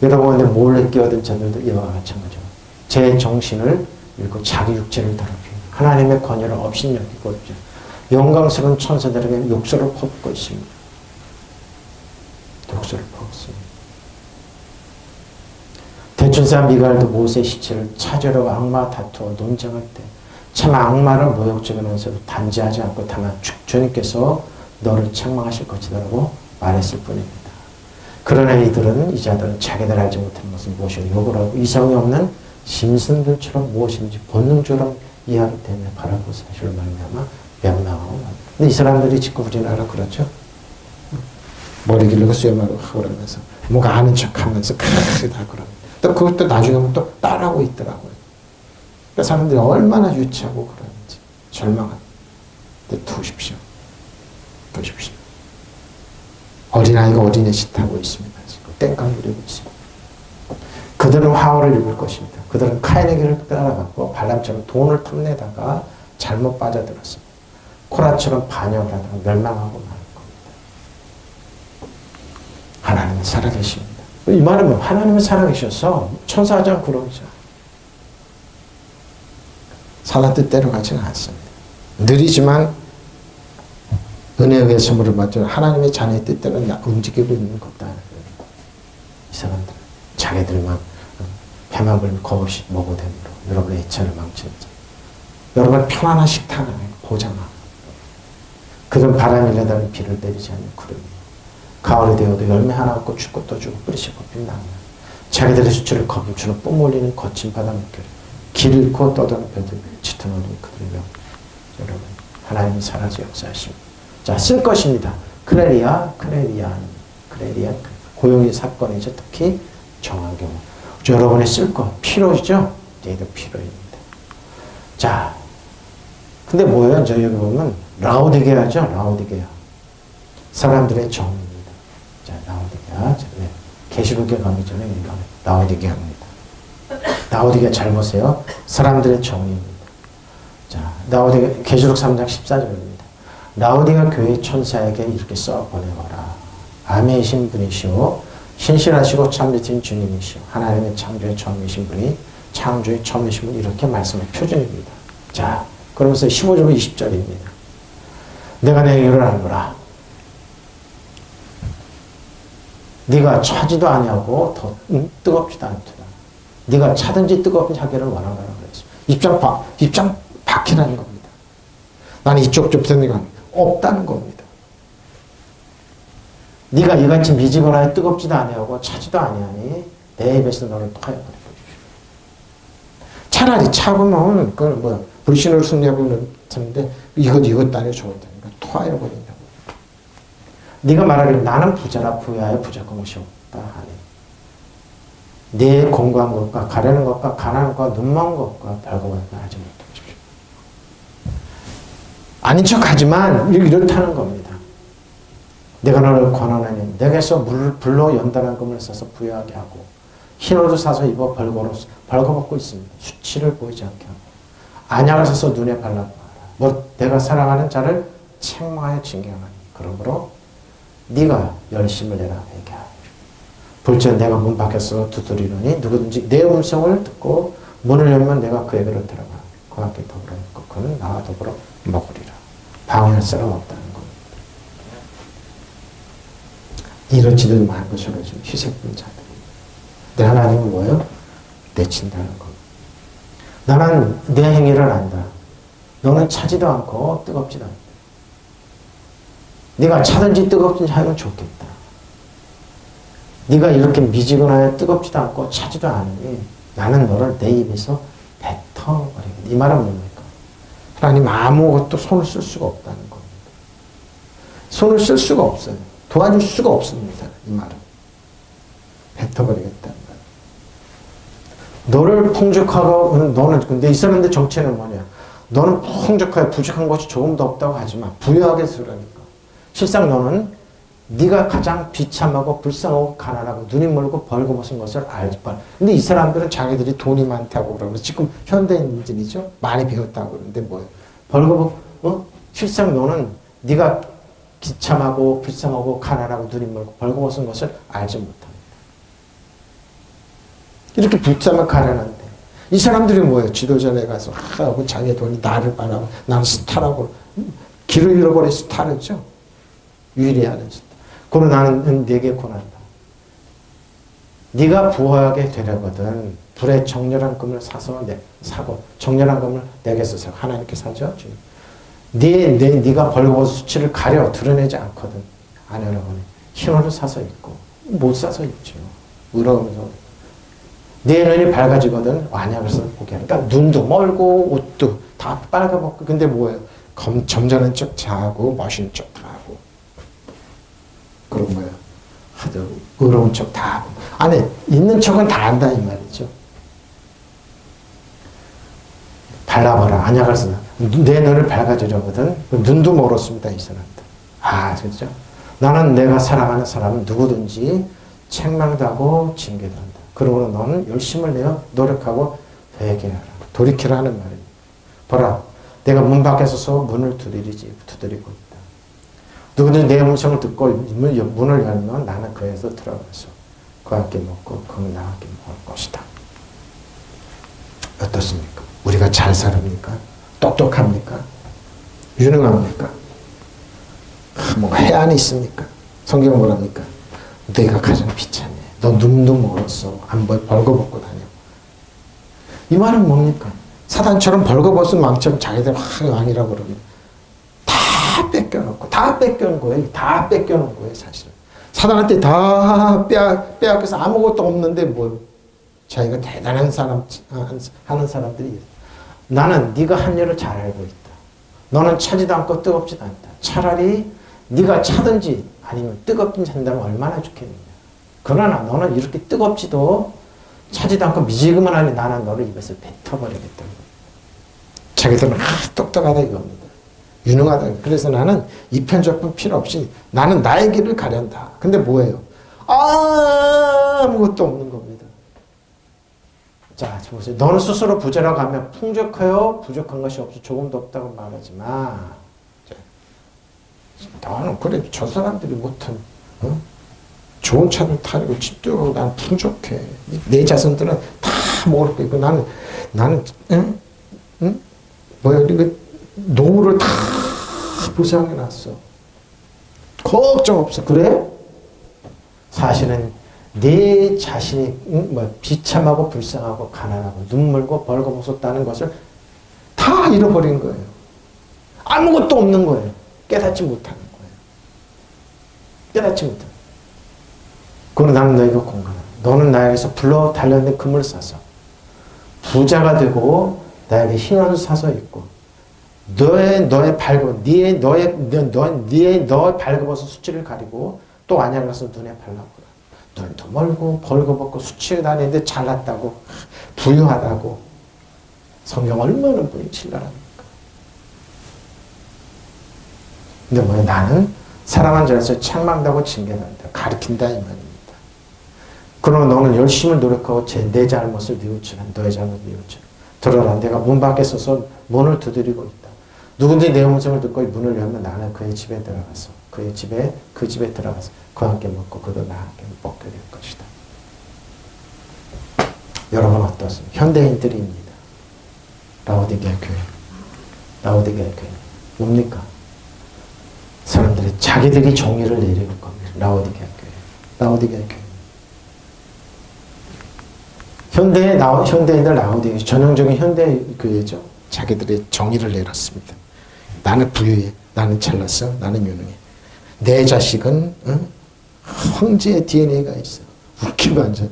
여러분 근데 몰래 끼어든 자들도 이와 마찬가지죠. 제 정신을 잃고 자기 육체를 더럽히고 하나님의 권위를 업신여기고 있죠. 영광스러운 천사들에게 욕설을 퍼붓고 있습니다. 욕설을 퍼붓습니다. 대천사 미갈도 모세의 시체를 찾으러 악마와 다투어 논쟁할 때 참 악마를 모욕적이면서도 단지하지 않고 다만 주님께서 너를 책망하실 것이라고 말했을 뿐입니다. 그러나 이자들은 자기들 알지 못하는 것을 무엇이고 욕을 하고 이성이 없는 짐승들처럼 무엇인지 본능처럼 이해하기 때문에 바라고 사실을 말미암아 명랑하고 맙니다. 근데 이 사람들이 지금 우리나라 그렇죠? 머리 길르고 수염하고 그러면서 뭔가 아는 척하면서 다 그럽니다. 또 그것도 나중에 보면 또 따라하고 있더라고요. 그 사람들이 얼마나 유치하고 그러는지 절망한. 근데 두십시오. 보십시오. 어린아이가 어린애 짓하고 있습니다. 지금 땡깡 부리고 있습니다. 그들은 화호를 입을 것입니다. 그들은 카인의 길을 따라갔고 발람처럼 돈을 탐내다가 잘못 빠져들었습니다. 코라처럼 반역을 하다가 멸망하고 마는 겁니다. 하나님은 살아계십니다. 이 말은 뭐 하나님은 살아계셔서 천사하지 않고 그러죠. 사람 뜻대로 가지는 않습니다. 느리지만 은혜의 선물을 받죠. 하나님의 자녀의 뜻대로 움직이고 있는 것다. 이 사람들 자기들만 배만 불면 겁없이 먹어대므로 여러분의 애처를 망치는 자. 여러분 편안한 식탁 안에 보장하고 그들은 바람이 내다는 비를 내리지 않는 구름이에요. 가을이 되어도 열매 하나 없고 죽고 또 죽고 뿌리씩 뽑힌 나무. 자기들의 수치를 거품처럼 뿜어올리는 거친 바다 물결. 길 잃고 떠도는 별들 짙은 어둠 그들의 명. 여러분 하나님이 살아서 역사하십니다. 자, 쓸 것입니다. 크레리안. 고용의 사건이죠. 특히 정한 경우. 여러분의 쓸 것, 필요이죠? 얘도 필요입니다. 자, 근데 뭐예요? 저 여기 보면 라오디게아죠? 라오디게아. 사람들의 정입니다. 자, 라오디게아. 네. 계시록에 가기 전에 라오디게아입니다. 라오디게아 잘 보세요. 사람들의 정입니다. 자, 라오디게아, 계시록 3장 14절입니다. 라오디게아 교회 천사에게 이렇게 써 보내거라. 아멘이신 분이시오. 신실하시고 참되신 주님이시오. 하나님의 창조의 처음이신 분이 창조의 처음이신 분이 이렇게 말씀의 표준입니다. 자, 그러면서 15절 20절입니다. 내가 내 일을 알거라. 네가 차지도 아니하고 더 뜨겁지도 않도다. 네가 차든지 뜨겁든지 하기를 원하노라 그랬어요. 입장 바뀌라는 겁니다. 나는 이쪽 좁다니까 없다는 겁니다. 네가 이같이 미지거나 뜨겁지도 아니하고 차지도 아니하니 내 입에서 너를 토하여 버려 주십시오. 차라리 차보면 그걸 뭐 불신으로 승리하고는 했는데 이것 따려 좋았다니까 토하여 버린다고. 네가 말하기를 나는 부자라 부여하여 부족한 것이 없다 하니 네 공부한 것과 가려는 것과 가난한 것과 눈먼 것과 별거가 하지 못하십시오. 아닌 척하지만 이렇다는 겁니다. 내가 너를 권하나니 내게서 불로 연단한 금을 써서 부여하게 하고 흰 옷을 사서 입어 벌거벗고 있습니다. 수치를 보이지 않게 하고 안약을 사서 눈에 발라고 하라. 뭐 내가 사랑하는 자를 책망하여 징계하니 그러므로 네가 열심을 내라 얘기하라. 볼지언 내가 문 밖에서 두드리노니 누구든지 내 음성을 듣고 문을 열면 내가 그에게로 들어가 그와 함께 더불어 먹고 그는 나와 더불어 먹으리라. 방해할 사람 없다는 겁니다. 이렇지도 많은 것으로 지금 희생된 자들이. 내 하나님은 뭐예요? 내친다는 겁니다. 나는 내 행위를 안다. 너는 차지도 않고 뜨겁지도 않다. 네가 차든지 뜨겁든지 하면 좋겠다. 네가 이렇게 미지근하여 뜨겁지도 않고 차지도 않으니 나는 너를 내 입에서 뱉어버리겠다. 이 말은 뭡니까? 하나님 아무것도 손을 쓸 수가 없다는 겁니다. 손을 쓸 수가 없어요. 도와줄 수가 없습니다. 이 말은. 뱉어버리겠다는 거예요. 너를 풍족하고 너는 근데 이 사람들 정체는 뭐냐? 너는 풍족하여 부족한 것이 조금도 없다고 하지만 부유하게 쓰라니까. 실상 너는 네가 가장 비참하고 불쌍하고 가난하고 눈이 멀고 벌거벗은 것을 알지 말. 근데 이 사람들은 자기들이 돈이 많다고 그러고 지금 현대인들이죠. 많이 배웠다고 그러는데 뭐예요? 실상 너는 네가 비참하고 불쌍하고 가난하고 눈이 멀고 벌거벗은 것을 알지 못합니다. 이렇게 불쌍하고 가난한데 이 사람들이 뭐예요? 지도전에 가서 하고 자기 돈이 나를 바라고 나는 스타라고 길을 잃어버린 스타르죠. 유리하는 스타. 그러나 나는 네게 권한다. 네가 부하게 되려거든 불의 정렬한 금을 사고 정렬한 금을 내게서 사고 하나님께 사죠. 네가 벌거벗은 수치를 가려 드러내지 않거든. 안 여러분이 흰옷을 사서 입고 못 사서 입죠. 의로우면서 네 눈이 밝아지거든 완약을 써서 보게 하니까 그러니까 눈도 멀고 옷도 다 빨가벗고 근데 뭐예요? 점잖은 척 자고 멋있는 척 하고 그런 거예요. 하도 의로운 척 다 하고 안에 있는 척은 다 한다 이 말이죠. 발라봐라 안약을 쓰나 내 눈을 밝아지려거든 눈도 멀었습니다 이 사람들. 그렇죠? 나는 내가 사랑하는 사람은 누구든지 책망도 하고 징계도 한다. 그러므로 너는 열심을 내어 노력하고 회개하라. 돌이키라 하는 말입니다. 보라 내가 문 밖에 서서 문을 두드리고 있다. 누구든지 내 음성을 듣고 문을 열면 나는 그에서 들어가서 그와 함께 먹고 그는 나와 함께 먹을 것이다. 어떻습니까? 우리가 잘 살합니까? 똑똑합니까? 유능합니까? 뭔가 해안이 있습니까? 성경은 뭐랍니까? 내가 가장 비참해. 너 눈도 멀었어. 안 벌거벗고 다녀. 이 말은 뭡니까? 사단처럼 벌거벗은 왕처럼 자기들 왕이라고 그러면 다 뺏겨놓고 다 뺏겨놓은 거예요. 다 뺏겨놓은 거예요. 사실은. 사단한테 다 빼앗겨서 아무것도 없는데 뭘 자기가 대단한 사람 하는 사람들이 나는 네가 한 일을 잘 알고 있다. 너는 차지도 않고 뜨겁지도 않다. 차라리 네가 차든지 아니면 뜨겁든지 한다면 얼마나 좋겠느냐. 그러나 너는 이렇게 뜨겁지도 차지도 않고 미지근하니 나는 너를 입에서 뱉어버리겠다. 자기들은 똑똑하다 이겁니다. 유능하다. 그래서 나는 이편저편 필요 없이 나는 나의 길을 가련다. 근데 뭐예요? 아무것도 없는 겁니다. 자, 보세요. 너는 스스로 부자라고 하면 풍족하여 부족한 것이 없어 조금도 없다고 말하지 마. 너는 그래 저 사람들이 못한 좋은 차를 타고 집도 가고 난 풍족해. 내 자손들은 다 먹을 거 있고 나는 뭐야 이거 노후를 다 보장해놨어. 걱정 없어. 그래? 사실은 내 자신이 비참하고 불쌍하고 가난하고 눈물고 벌거벗었다는 것을 다 잃어버린 거예요. 아무것도 없는 거예요. 깨닫지 못하는 거예요. 깨닫지 못하는 거예요. 그러나 나는 너희가 공감한다. 너는 나에게서 불러 달렸는 금을 사서 부자가 되고 나에게 흰옷을 사서 입고 너의 발거벗은 수치를 가리고 또 안약을 해서 눈에 발라보라. 눈도 멀고 벌거벗고 수치에 다니는데 잘났다고 부유하다고 성경 얼마나 보이 신랄합니까? 근데 뭐야 나는 사랑한 자에서 책망하고 징계한다. 가르친다 이 말입니다. 그러나 너는 열심히 노력하고 내 잘못을 뉘우치라. 너의 잘못을 뉘우치라. 들어라. 내가 문 밖에 서서 문을 두드리고 있다. 누군지 내 음성을 듣고 문을 열면 나는 그의 집에 들어가서 그 집에 들어가서 그와 함께 먹고 그도 나와 함께 먹게 될 것이다. 여러분 어떻습니까? 현대인들입니다. 라오디게아 교회. 라오디게아 교회. 뭡니까? 사람들이 자기들이 정의를 내리는 겁니다. 라오디게아 교회. 라오디게아 교회. 현대인들 라오디게아 전형적인 현대 교회죠. 자기들이 정의를 내렸습니다. 나는 부유해. 나는 잘났어. 나는 유능해. 내 자식은 황제의 DNA가 있어. 웃기고 앉았네.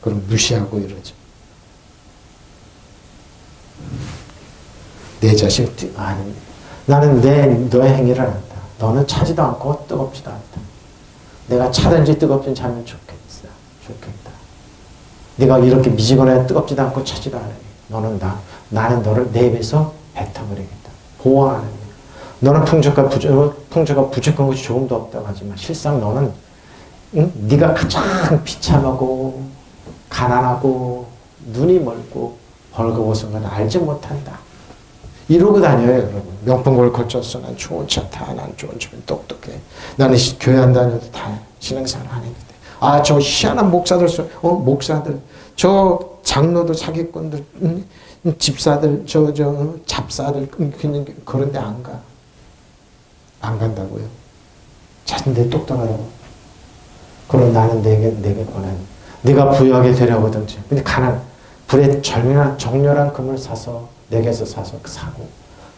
그럼 무시하고 이러죠. 내 자식, 아니, 나는 너의 행위를 안다. 너는 차지도 않고 뜨겁지도 않다. 내가 차든지 뜨겁든지 하면 좋겠다. 네가 이렇게 미지근하게 뜨겁지도 않고 차지도 않으니 나는 너를 내 입에서 뱉어버리겠다. 보호하는 거야. 너는 풍족과 부족한 것이 조금도 없다고 하지만 실상 너는 네가 가장 비참하고 가난하고 눈이 멀고 벌거벗은 건 알지 못한다. 이러고 다녀요, 여러분. 명품을 걸쳤어. 난 좋은 차 타. 난 좋은 집은 똑똑해. 나는 교회 안 다녀도 다 신앙생활 안 했는데. 아, 저 희한한 목사들, 저 장로들, 사기꾼들, 집사들, 잡사들, 그런데 안 가. 안 간다고요. 자신들 똑똑하다고. 그럼 나는 내게 권한. 네가 부유하게 되려거든지. 근데 불에 정렬한 금을 사서, 내게서 사고,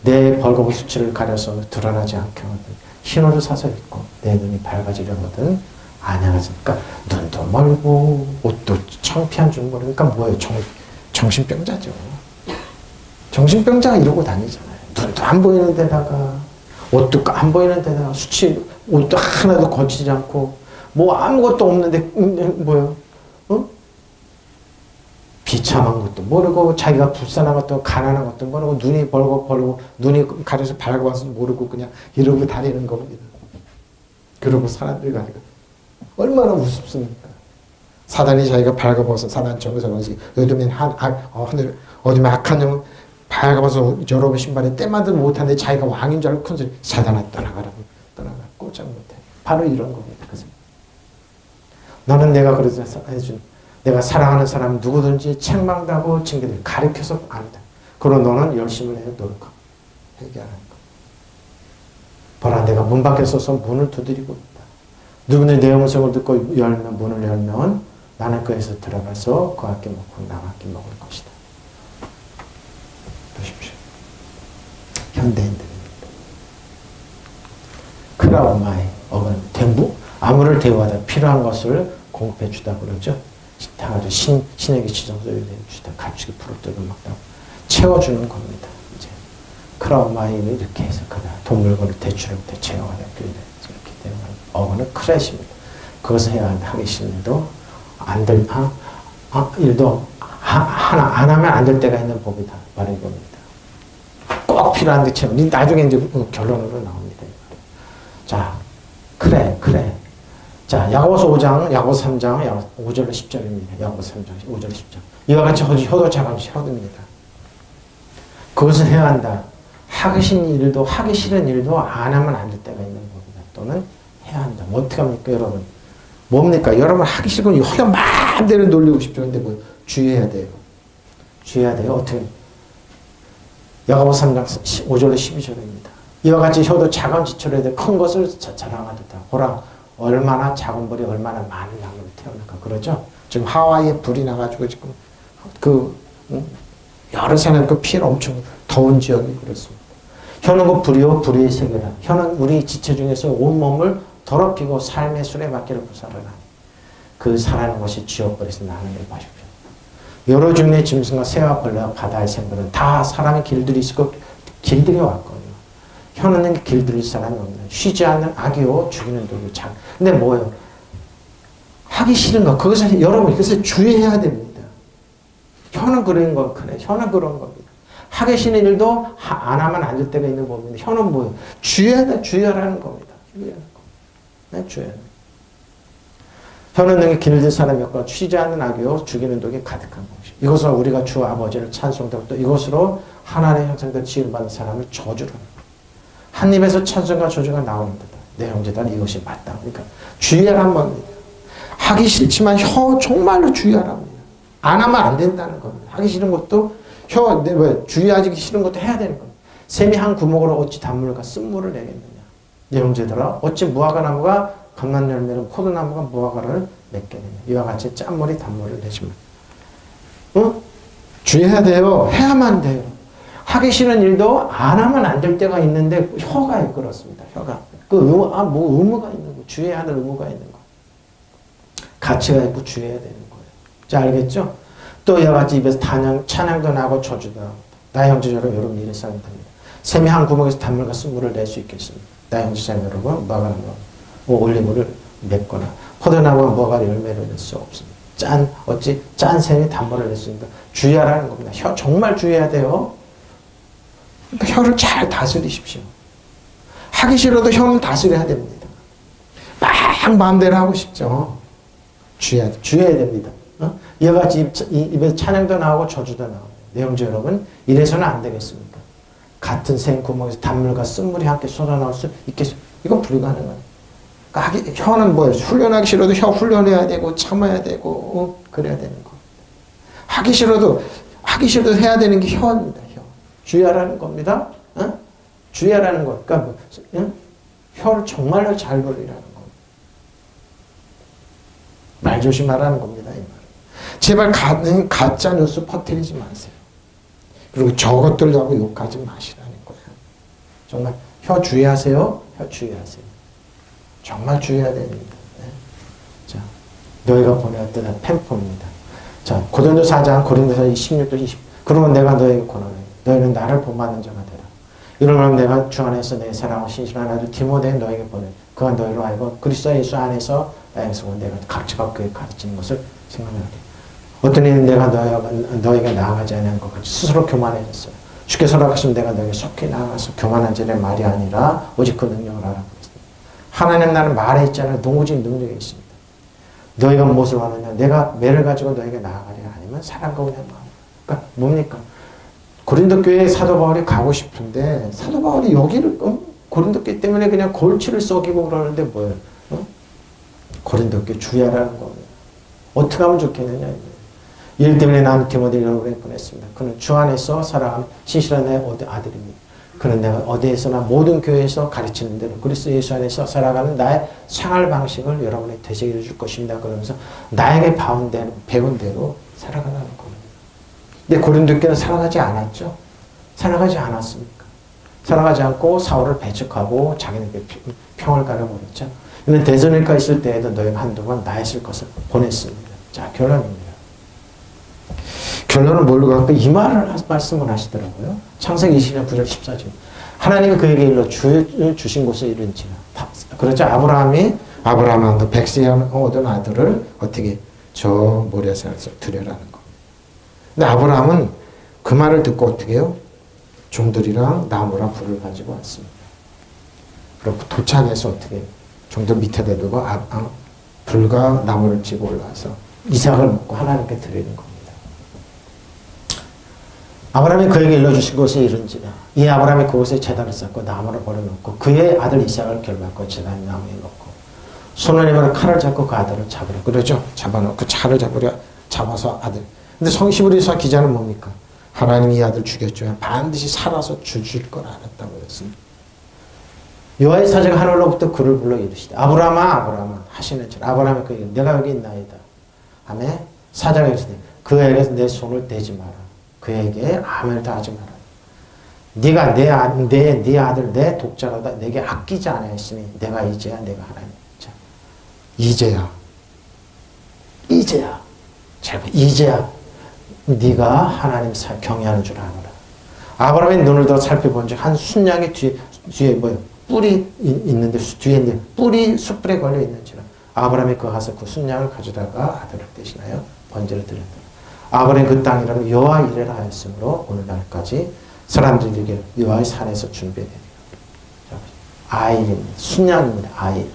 내 벌거벗은 수치를 가려서 드러나지 않게 하거든. 흰옷을 사서 입고, 내 눈이 밝아지려거든. 안양하니까 눈도 멀고, 옷도 창피한 줄 모르니까 뭐예요? 정신병자죠. 정신병자가 이러고 다니잖아요. 눈도 안 보이는 데다가, 옷도 안 보이는 데다가, 옷도 하나도 거치지 않고, 뭐 아무것도 없는데, 뭐예요? 비참한 것도 모르고, 자기가 불쌍한 것도 가난한 것도 모르고, 눈이 벌고, 눈이 가려서 밝아서 모르고, 그냥 이러고 다니는 겁니다. 그러고 사람들이 가니까. 얼마나 우습습니까? 사단이 자기가 밝아버서, 사단 정서는 요즘엔 하늘, 어둠에 악한 영은 밝아버서 여러분 신발에 때만도 못하는데 자기가 왕인 줄 알고 큰 소리, 사단아 떠나가라. 꼼짝 못해. 바로 이런 겁니다. 그래서 너는 내가 그래서 해준, 내가 사랑하는 사람 누구든지 책망하고 징계를 가르쳐서 안다. 그럼 너는 열심을 해야 노력하고 회개하는 거. 보라, 내가 문 밖에 서서 문을 두드리고 있다. 누구는 내 음성을 듣고 문을 열면 나는 그에서 들어가서 그 함께 먹고 나와 함께 먹을 것이다. 보십시오. 현대인들입니다. 크라우마이 아무를 대우하다 필요한 것을 공급해 주다 그러죠. 다 아주 신에게 지정소리를 내주다 가축이 부르뜨고 막 채워주는 겁니다. 이제 크라우마이는 이렇게 해석하다. 돈 물건을 대출을 못 채워가다 이렇기 때문에 어거는 크레십니다. 그것을 해야 하기 싫은 일도 일도 안 하면 안 될 때가 있는 법이다. 말해 봅니다. 꼭 필요한 데 채워. 나중에 이제 결론으로 나옵니다. 자, 그래. 자, 야고보서 5장, 야고보서 3장, 5절로 10절입니다. 야고보서 3장, 5절로 10절. 이와 같이 효도 자감이 효도입니다. 그것을 해야 한다. 하기 싫은 일도 안 하면 안 될 때가 있는 겁니다. 또는 해야 한다. 뭐 어떻게 합니까, 여러분? 뭡니까? 여러분 하기 싫은 거 허연 마음대로 놀리고 싶죠. 근데 뭐 주의해야 돼요. 어떻게? 야고보서 3장 5절로 12절입니다. 이와 같이 효도 작은 지체로 해야 돼. 큰 것을 자랑하듯다. 보라. 얼마나 작은 벌이 얼마나 많은 나무를 태우는가. 그러죠? 지금 하와이에 불이 나가지고 지금 여러 사람 피해를 엄청 더운 지역이 그렇습니다. 혀는 그 불의의 세계라. 혀는 우리 지체 중에서 온몸을 더럽히고 삶의 수레바퀴를 부사르나. 그 사라는 것이 지옥벌에서 나는 일 봐십시오. 여러 종류의 짐승과 새와 벌레와 바다의 생물은 다 사람의 길들이 있고 길들이 왔거든요. 혀는 길들일 사람이 없는 쉬지 않는 악이요 죽이는 독이 장. 근데 뭐예요? 하기 싫은 거. 여러분 그것을 주의해야 됩니다. 혀는 그런 거 그래. 혀는 그런 겁니다. 하기 싫은 일도 안 하면 안 될 때가 있는 법인데 혀는 뭐예요? 주의하라는 겁니다. 주의하는. 혀는 능히 길들 사람이 없고 쉬지 않는 악이요 죽이는 독이 가득한 것이. 이것으로 우리가 주 아버지를 찬송하고 또 이것으로 하나님의 형상대로 지음받은 사람을 저주를 합니다. 한 입에서 찬송과 저주가 나오는 듯. 내 형제들 이것이 맞다. 그러니까 주의하란 겁니다. 하기 싫지만 혀 정말로 주의하라고 해요. 안 하면 안 된다는 겁니다. 하기 싫은 것도 주의하기 싫은 것도 해야 되는 겁니다. 샘이 한 구멍으로 어찌 단물과 쓴물을 내겠느냐. 내용제더라. 어찌 무화과나무가 감람열매로 포도나무가 무화과를 맺겠느냐. 이와 같이 짠물이 단물을 내지만. 주의해야 돼요. 해야만 돼요. 하기 싫은 일도 안 하면 안 될 때가 있는데 혀가 그렇습니다. 혀가. 뭐 의무가 있는 거. 주의해야 될 의무가 있는 거. 가치가 있고 주의해야 되는 거예요. 자, 알겠죠? 또 이와 같이 입에서 찬양도 나고 저주도 나고. 나의 형제자로 여러분 이래 싸면 됩니다. 샘이 한 구멍에서 단물과 쓴물을 낼 수 있겠습니다. 나의 형제자로 여러분 무화과나무 올리브를 맺거나 포도나무가 무화과 열매를 낼 수 없습니다. 어찌 짠 샘이 단물을 냈습니다. 주의하라는 겁니다. 혀 정말 주의해야 돼요. 그러니까 혀를 잘 다스리십시오. 하기 싫어도 혀는 다스려야 됩니다. 막 마음대로 하고 싶죠. 주의해야 됩니다. 이와 같이 입에서 찬양도 나오고 저주도 나오고. 내용주 여러분, 이래서는 안 되겠습니까? 같은 샘 구멍에서 단물과 쓴물이 함께 쏟아나올 수 있겠습니까? 이건 불가능해요. 그러니까 혀는 뭐예요? 훈련하기 싫어도 혀 훈련해야 되고 참아야 되고 그래야 되는 거. 하기 싫어도 해야 되는 게 혀입니다. 혀. 주의하라는 겁니다. 주의하라는 것. 그러니까 혀를 정말로 잘 벌리라는 겁니다. 말 조심하라는 겁니다. 이 말. 제발 가짜 뉴스 퍼뜨리지 마세요. 그리고 저것들 하고 욕하지 마시라는 거예요. 정말 혀 주의하세요. 혀 주의하세요. 정말 주의해야 됩니다. 네. 자, 너희가 보내왔던 펜포입니다. 자, 고린도 4장 고린도서 16절 20. 그러면 내가 너에게 권하노니 너희는 나를 본받는 자가 되라. 이러므로 내가 주 안에서 내 사랑하고 신실한 아들 디모데 너에게 보내. 그가 너희로 하여금 그리스도 예수 안에서 나에서 내가 각자가 그에 가르치는 것을 생각하게. 어떤 이는 내가 너에게 나아가지 않은 것 같이 스스로 교만해졌어요. 주께서 허락하시면 내가 너에게 속히 나아가서 교만한 자의 말이 아니라 오직 그 능력을 알아보겠습니다. 하나님 나는 말에 있지 않은 동우진 능력이 있습니다. 너희가 무엇을 원하냐? 내가 매를 가지고 너에게 나아가랴? 아니면 사랑과 은혜만. 그러니까 뭡니까? 고린도 교회에 사도 바울이 가고 싶은데 사도 바울이 여기를 고린도 교회 때문에 그냥 골치를 썩이고 그러는데 뭐예요? 고린도 교회 주의하라는 겁니다. 어떻게 하면 좋겠느냐? 일 때문에 나는 디모데를 여러분에게 보냈습니다. 그는 주 안에서 사랑하는 신실한 내 아들입니다. 그는 내가 어디에서나 모든 교회에서 가르치는 대로 그리스도 예수 안에서 살아가는 나의 생활 방식을 여러분에게 되새겨 줄 것입니다. 그러면서 나에게 배운 대로 살아가라는 겁니다. 근데 고린도 교회는 살아가지 않았죠? 살아가지 않았습니까? 살아가지 않고 사울을 배척하고 자기네들께 평을 가려버렸죠. 근데 데살로니가 있을 때에도 너희가 한두 번 나 있을 것을 보냈습니다. 자, 결론입니다. 결론은 뭘로 갖고 이 말씀을 하시더라고요. 창세기 20년 9절 14절. 하나님이 그에게 일러 주를 주신 곳에 이른지라. 그렇죠. 아브라함은 백세에 얻은 아들을 어떻게 저 모리아산에서 드려라는 겁니다. 근데 아브라함은 그 말을 듣고 어떻게 해요? 종들이랑 나무랑 불을 가지고 왔습니다. 그리고 도착해서 어떻게 해요? 종들 밑에 대두고 불과 나무를 쥐고 올라와서 이삭을 먹고 하나님께 드리는 겁니다. 아브라함이 그에게 일러주신 곳에 이른지라. 이 아브라함이 그곳에 제단을 쌓고 나무를 버려놓고 그의 아들 이삭을 결박하고 제단 나무에 넣고 손을 내밀어 칼을 잡고 그 아들을 잡으려 그러죠. 잡아놓고 차를 잡아서 아들. 근데 히브리서 기자는 뭡니까? 하나님이 이 아들 죽였죠. 반드시 살아서 주실 걸 알았다고 그랬습니다. 여호와의 사자가 하늘로부터 그를 불러 이르시되 아브라함아 하시는 줄 아브라함이 그에게 내가 여기 있나이다. 아멘. 사자가 이르시되 그에게 내 손을 대지 마라. 그에게 아무 일도 하지 마라. 네가 네 아들 내 독자로다 내게 아끼지 않았으니 내가 이제야 내가 하나님. 자, 이제야 네가 하나님 경외하는 줄 아노라. 아브라함의 눈을 들어 살펴본 즉 한 순양의 뒤에 뭐예요? 뿔이 있는데 뒤에 뿔이 숯불에 걸려 있는지라. 아브라함이 그 가서 그 순양을 가져다가 아들을 대신하여 번제를 드렸다. 아브라함이 그 땅 이름을 여호와 이레라 하였으므로 오늘날까지 사람들에게 여호와의 산에서 준비되리라. 아일입니다. 순양입니다. 아일.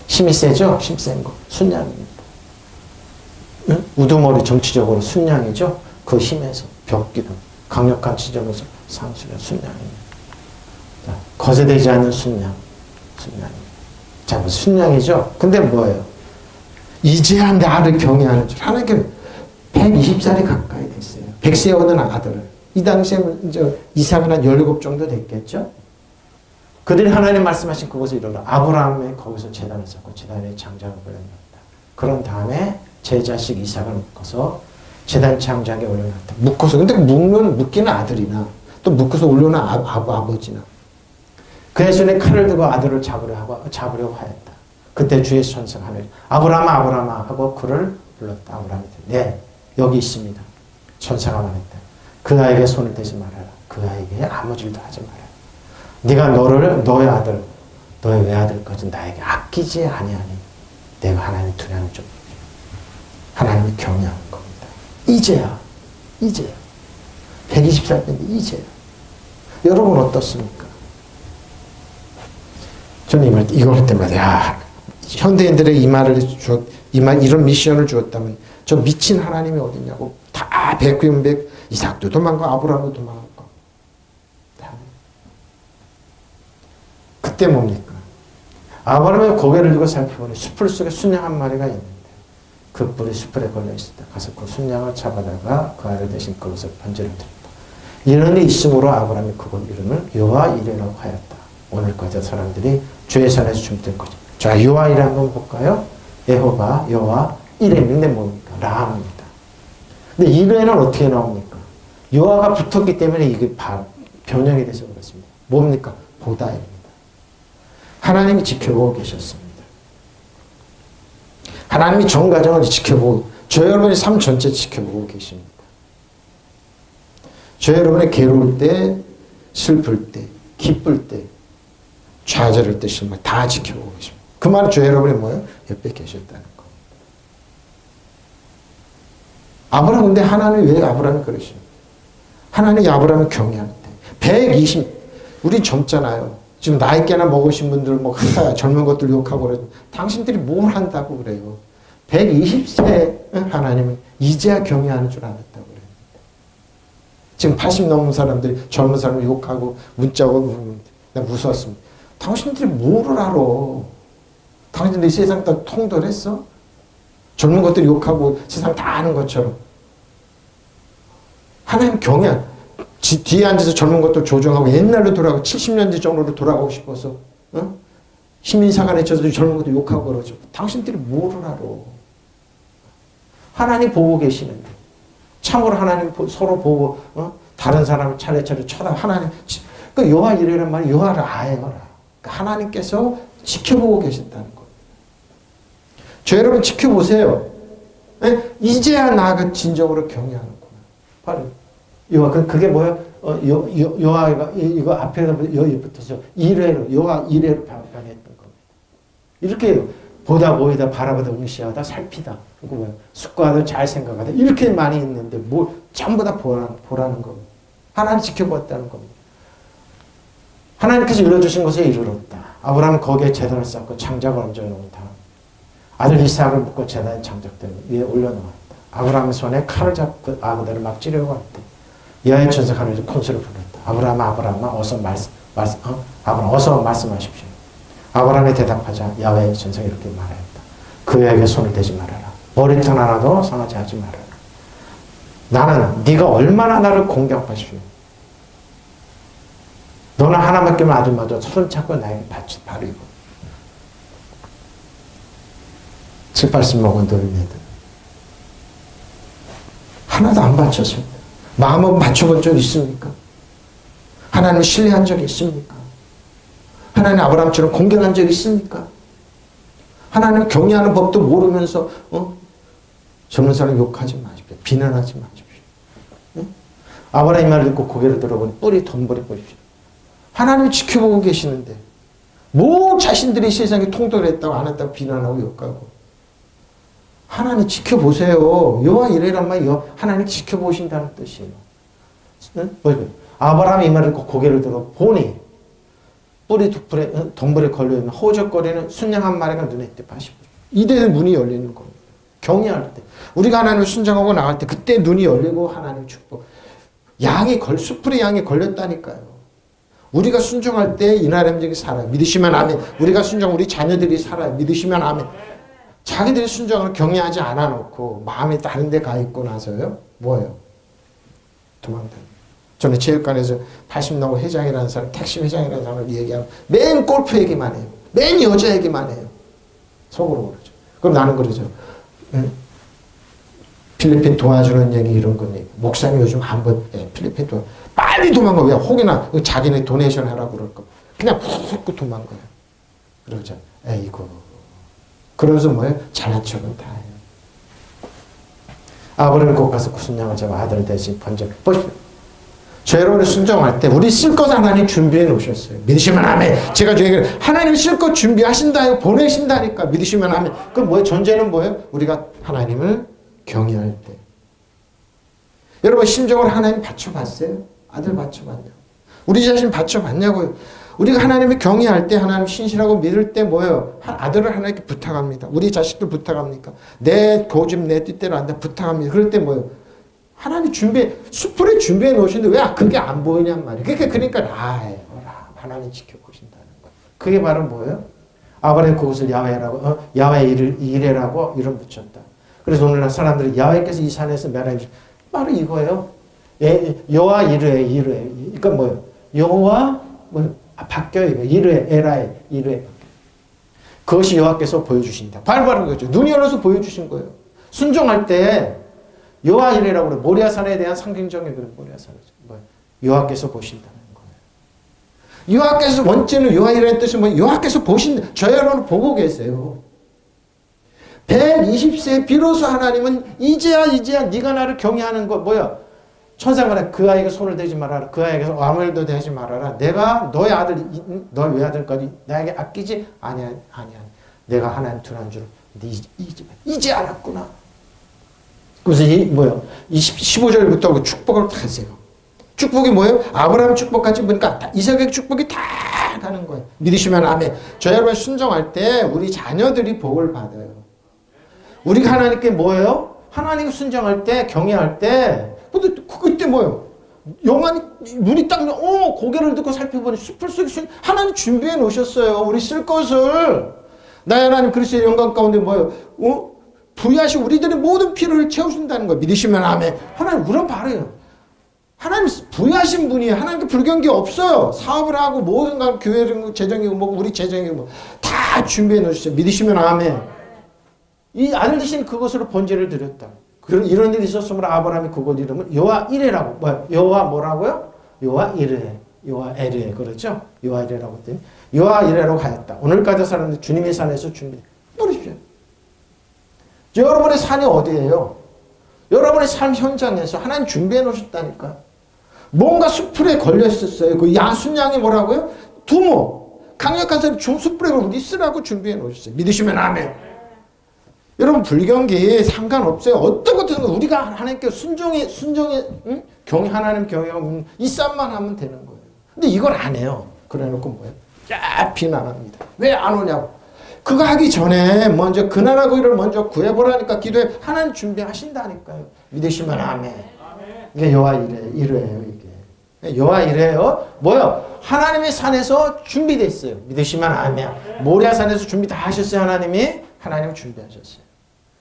힘이 세죠? 힘 센 거. 순양입니다. 응? 우두머리 정치적으로 순양이죠? 그 힘에서 벽기둥 강력한 지점에서 상수는 순양입니다. 자, 거세되지 않는 순양입니다. 자, 순양이죠? 근데 뭐예요? 이제야 나를 경외하는 줄. 하나님께 120살이 가까이 됐어요. 100세에 얻은 아들을. 이 당시에 이삭은 한 17 정도 됐겠죠. 그들이 하나님 말씀하신 그것을 이루라. 아브라함이 거기서 제단을 쌓고 제단에 장작을 올려놓았다. 그런 다음에 제 자식 이삭을 묶어서 제단 장작에 올려놨다. 묶어서. 근데 묶이는 아들이나 또 묶어서 올려놓은 아버지나 그의 손에 칼을 들고 아들을 잡으려고 하였다. 그때 주의 천사가 하늘 아브라함아 아브라함아 하고 그를 불렀다. 아브라함이 네 여기 있습니다. 천사가 말했다. 그 아이에게 손을 대지 말아라. 그 아이에게 아무 질도 하지 말아라. 네가 너의 아들 너의 외아들까지 나에게 아끼지 아니하니 내가 하나님의 두려움을 좀 하나님을 경외하는 겁니다. 이제야 120살 때인데 이제야. 여러분 어떻습니까? 저는 이걸 할 때마다 야 현대인들의 이런 미션을 주었다면 저 미친 하나님이 어딨냐고 다 백변백 이삭도 도망가 아브라함도 도망갈 거. 그때 뭡니까? 아브라함의 고개를 들고 살펴보니 숲을 속에 순양 한 마리가 있는데 그 뿔이 숲에 걸려 있었다. 가서 그 순양을 잡아다가 그 알을 대신 그것을 번제를 드렸다. 이런 일이 있으므로 아브라함이 그곳 이름을 여호와 이레라고 하였다. 오늘까지 사람들이 주의 산에서 춤출 거죠. 자, 여호와 이레 한번 볼까요? 여호와 이레인데 뭡니까? 라합니다. 근데 이레는 어떻게 나옵니까? 여호와가 붙었기 때문에 이게 변형이 돼서 그렇습니다. 뭡니까? 보다입니다. 하나님이 지켜보고 계셨습니다. 하나님이 전 가정을 지켜보고 저 여러분의 삶 전체 지켜보고 계십니다. 저 여러분의 괴로울 때, 슬플 때, 기쁠 때, 좌절할 때, 실망 다 지켜보고 계십니다. 그 말은 저 여러분이 뭐예요? 옆에 계셨다는 거. 아브라함 근데 하나님이 왜 아브라함이 그러십니까? 하나님이 아브라함을 경외하는데 120 우리 젊잖아요. 지금 나이 꽤나 먹으신 분들 젊은 것들 욕하고 그래도 당신들이 뭘 한다고 그래요. 120세 하나님은 이제야 경외하는 줄 알았다고 그래요. 지금 80 넘은 사람들이 젊은 사람을 욕하고 문자 오고 나 무서웠습니다. 당신들이 뭐를 알아? 당신들이 세상 다 통달했어? 젊은 것들 욕하고 세상 다 아는 것처럼. 하나님 경외. 뒤에 앉아서 젊은 것들 조정하고 옛날로 돌아가고 70년대 정도로 돌아가고 싶어서 시민사관에 쳐서 젊은 것들 욕하고 그러죠. 당신들이 뭐를 알아? 하나님 보고 계시는데 참으로 하나님 서로 보고 다른 사람을 차례차례 쳐다 하나님 그 여호와 이레란 말이 여호와를 아해라. 그러니까 하나님께서 지켜보고 계신다는 거예요. 저 여러분 지켜보세요. 네? 이제야 나가 진정으로 경외하는구나. 바로 여호와 그게 뭐야? 여호와가 이거 앞에다 여기 붙어서 이레로 여호와 이레로 변했던 겁니다. 이렇게 보다 보이다 바라보다 응시하다 살피다 그거 뭐야? 숙고하다 잘 생각하다 이렇게 많이 있는데 뭘 전부 다 보라는 겁니다. 하나님 지켜보았다는 겁니다. 하나님께서 이루어주신 것에 이르렀다. 아브라함은 거기에 제단을 쌓고 장작을 얹어놓은 다음 아들 이삭을 묶고 제단의 장작들 위에 올려놓았다. 아브라함의 손에 칼을 잡고 아그들을 막 찌르려고 할 때 여호와의 천사가 하늘에서 큰 소리를 불렀다. 아브라함아 어서 아브라함 어서 말씀하십시오. 아브라함이 대답하자 야훼의 천사가 이렇게 말하였다. 그에게 손을 대지 말아라. 머리털 하나도 상하지 하지 말아라. 나는 네가 얼마나 나를 공경하십시오. 너는 하나밖에만 아들마저 손 잡고 나에게 바르고 7, 80 먹은 노인네들 하나도 안 바쳤습니다. 마음은 맞춰본 적 있습니까? 하나님을 신뢰한 적이 있습니까? 하나님 아브라함처럼 공경한 적이 있습니까? 하나님 경외하는 법도 모르면서 젊은 사람 욕하지 마십시오. 비난하지 마십시오. 아브라함의 말을 듣고 고개를 들어보니 뿔이 덤벌이 보십시오. 하나님을 지켜보고 계시는데 뭐 자신들이 세상에 통달했다고 안 했다고 비난하고 욕하고 하나님 지켜보세요. 여호와 이레란 말이 하나님 지켜보신다는 뜻이에요. 아브라함이 이 말을 듣고 고개를 들어 보니 뿔이 덤불에 걸려있는 허우적거리는 순양 한 마리가 눈에 띄 봐시고 이때 문이 열리는 겁니다. 경외할 때 우리가 하나님을 순종하고 나갈 때 그때 눈이 열리고 하나님 축복 숯불에 양이 걸렸다니까요. 우리가 순종할 때 이 나라의 음식이 살아요. 믿으시면 아멘. 우리가 순종 우리 자녀들이 살아요. 믿으시면 아멘. 자기들이 순종을 경외하지 않아 놓고 마음이 다른 데 가 있고 나서요. 뭐예요? 도망다녀요. 저는 체육관에서 80 넘은 회장이라는 사람, 택시 회장이라는 사람을 얘기하면 맨 골프 얘기만 해요. 맨 여자 얘기만 해요. 속으로 그러죠. 그럼 나는 그러죠. 필리핀 도와주는 얘기 이런 거니. 목사님 요즘 한번 필리핀 빨리 도망가. 왜? 혹이나 자기네 도네이션 하라고 그럴 거. 그냥 훅 도망가요. 그러죠. 에이구. 그러면서 뭐예요? 잘난 척은 다 해요. 아버지는 곧 가서 그 순양을 제가 아들 대신 번져. 보십시오. 저 여러분이 순종할 때 우리 쓸 것 하나님 준비해 놓으셨어요. 믿으시면 아멘. 제가 얘기를 하나님 쓸 것 준비하신다. 보내신다니까. 믿으시면 아멘. 그럼 뭐예요? 전제는 뭐예요? 우리가 하나님을 경외할 때. 여러분 심정으로 하나님 받쳐봤어요? 아들 받쳐봤냐고. 우리 자신 받쳐봤냐고요. 우리가 하나님을 경외할 때 하나님 신실하고 믿을 때 뭐예요? 아들을 하나님께 부탁합니다. 우리 자식들 부탁합니까? 내 고집 내 뜻대로 한다 부탁합니다. 그럴 때 뭐예요? 하나님 수풀에 준비해 놓으시는데 왜 그게 안 보이냔 말이에요. 그러니까 라예요. 하나님 지켜보신다는 거예요. 그게 바로 뭐예요? 아브라함 그곳을 야훼라고, 야훼 이레라고 이름 붙였다. 그래서 오늘날 사람들이 야훼께서 이 산에서 멸하시 바로 이거예요. 여호와 이르에. 그러니까 뭐예요? 여호와 바뀌어요. 이르에 에라에 이르에. 그것이 여호와께서 보여주신다. 바로 그거죠. 눈이 열려서 보여주신 거예요. 순종할 때 여호와 이레라고 그래. 모리아산에 대한 상징적인 그런 모리아산. 여호와께서 보신다는 거예요. 여호와께서 원죄는 여호와 이레라는 뜻이 뭐예요? 여호와께서 보신다. 저 여러분 보고 계세요. 120세에 비로소 하나님은 이제야 네가 나를 경외하는 것 뭐야? 천사가 그 아이에게 손을 대지 말아라. 그 아이에게 아무 일도 대지 말아라. 내가 너의 아들, 너의 외아들까지 나에게 아끼지 아니야. 내가 하나님 두란 줄 이제 알았구나. 그래서 15절부터 그 축복을 다 하세요. 축복이 뭐예요? 아브라함 축복같이 보니까 이삭의 축복이 다 가는 거예요. 믿으시면 아멘. 저 여러분 순종할 때 우리 자녀들이 복을 받아요. 우리가 하나님께 뭐예요? 하나님 순종할 때 경외할 때 그때 뭐예요? 영안이 눈이 딱 고개를 듣고 살펴보니 숲을 속에 하나님 준비해 놓으셨어요. 우리 쓸 것을. 나의 하나님 그리스도의 영광 가운데 뭐예요? 부여하시고 우리들의 모든 필요를 채우신다는 거 믿으시면 아멘. 하나님 우리는 바래요. 하나님 부여하신 분이에요. 하나님께 불경기 없어요. 사업을 하고 모든 걸 교회 재정이고 뭐 우리 재정이고 다 준비해 놓으셨어요. 믿으시면 아멘. 이 아들 대신 그것으로 번제를 드렸다. 이런 일이 있었으므로 아브라함이 그곳 이름을 여호와 이레라고. 여호와 뭐라고요? 여호와 이레. 여호와 에레. 그렇죠? 여호와 이레라고 했더니 여호와 이레라고 하였다. 오늘까지 사람들 주님의 산에서 준비. 모르십시오. 여러분의 산이 어디예요? 여러분의 삶 현장에서 하나님 준비해 놓으셨다니까. 뭔가 수풀에 걸려 있었어요. 그 야순양이 뭐라고요? 두모. 강력한 사람이 숲풀에 우리 쓰라고 준비해 놓으셨어요. 믿으시면 아멘. 여러분 불경기 상관없어요. 어떤 것든 우리가 하나님께 순종에 하나님 경외하고 이 쌈만 하면 되는 거예요. 근데 이걸 안 해요. 그래놓고 뭐예요? 비난합니다. 왜 안 오냐고. 그거 하기 전에 먼저 그 나라고 일을 먼저 구해보라니까 기도해. 하나님 준비하신다니까요. 믿으시면 아멘. 이게 여호와 이레예요. 이게 여호와 이레예요. 뭐요? 하나님의 산에서 준비되어 있어요. 믿으시면 아멘. 모리아산에서 준비 다 하셨어요. 하나님이 준비하셨어요.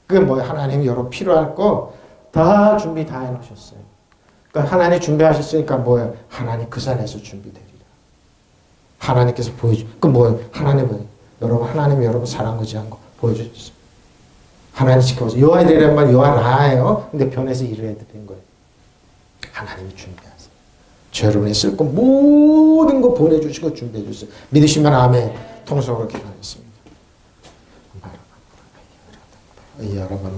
그게 뭐예요? 하나님이 여러 필요할 거 다 준비 다 해놓으셨어요. 그러니까 하나님 준비하셨으니까 뭐예요? 하나님 그 산에서 준비되리라. 하나님께서 그 뭐예요? 여러분 하나님이 여러분 사랑 의지한 거 보여주셨어요. 하나님 지켜보세요. 여호와 이레란 말 여호와 라예요. 근데 변해서 이르게 드린 거예요. 하나님이 준비하세요. 저 여러분이 쓸 거 모든 거 보내주시고 준비해 주세요. 믿으시면 아멘. 통성으로 기도하겠습니다. 여러분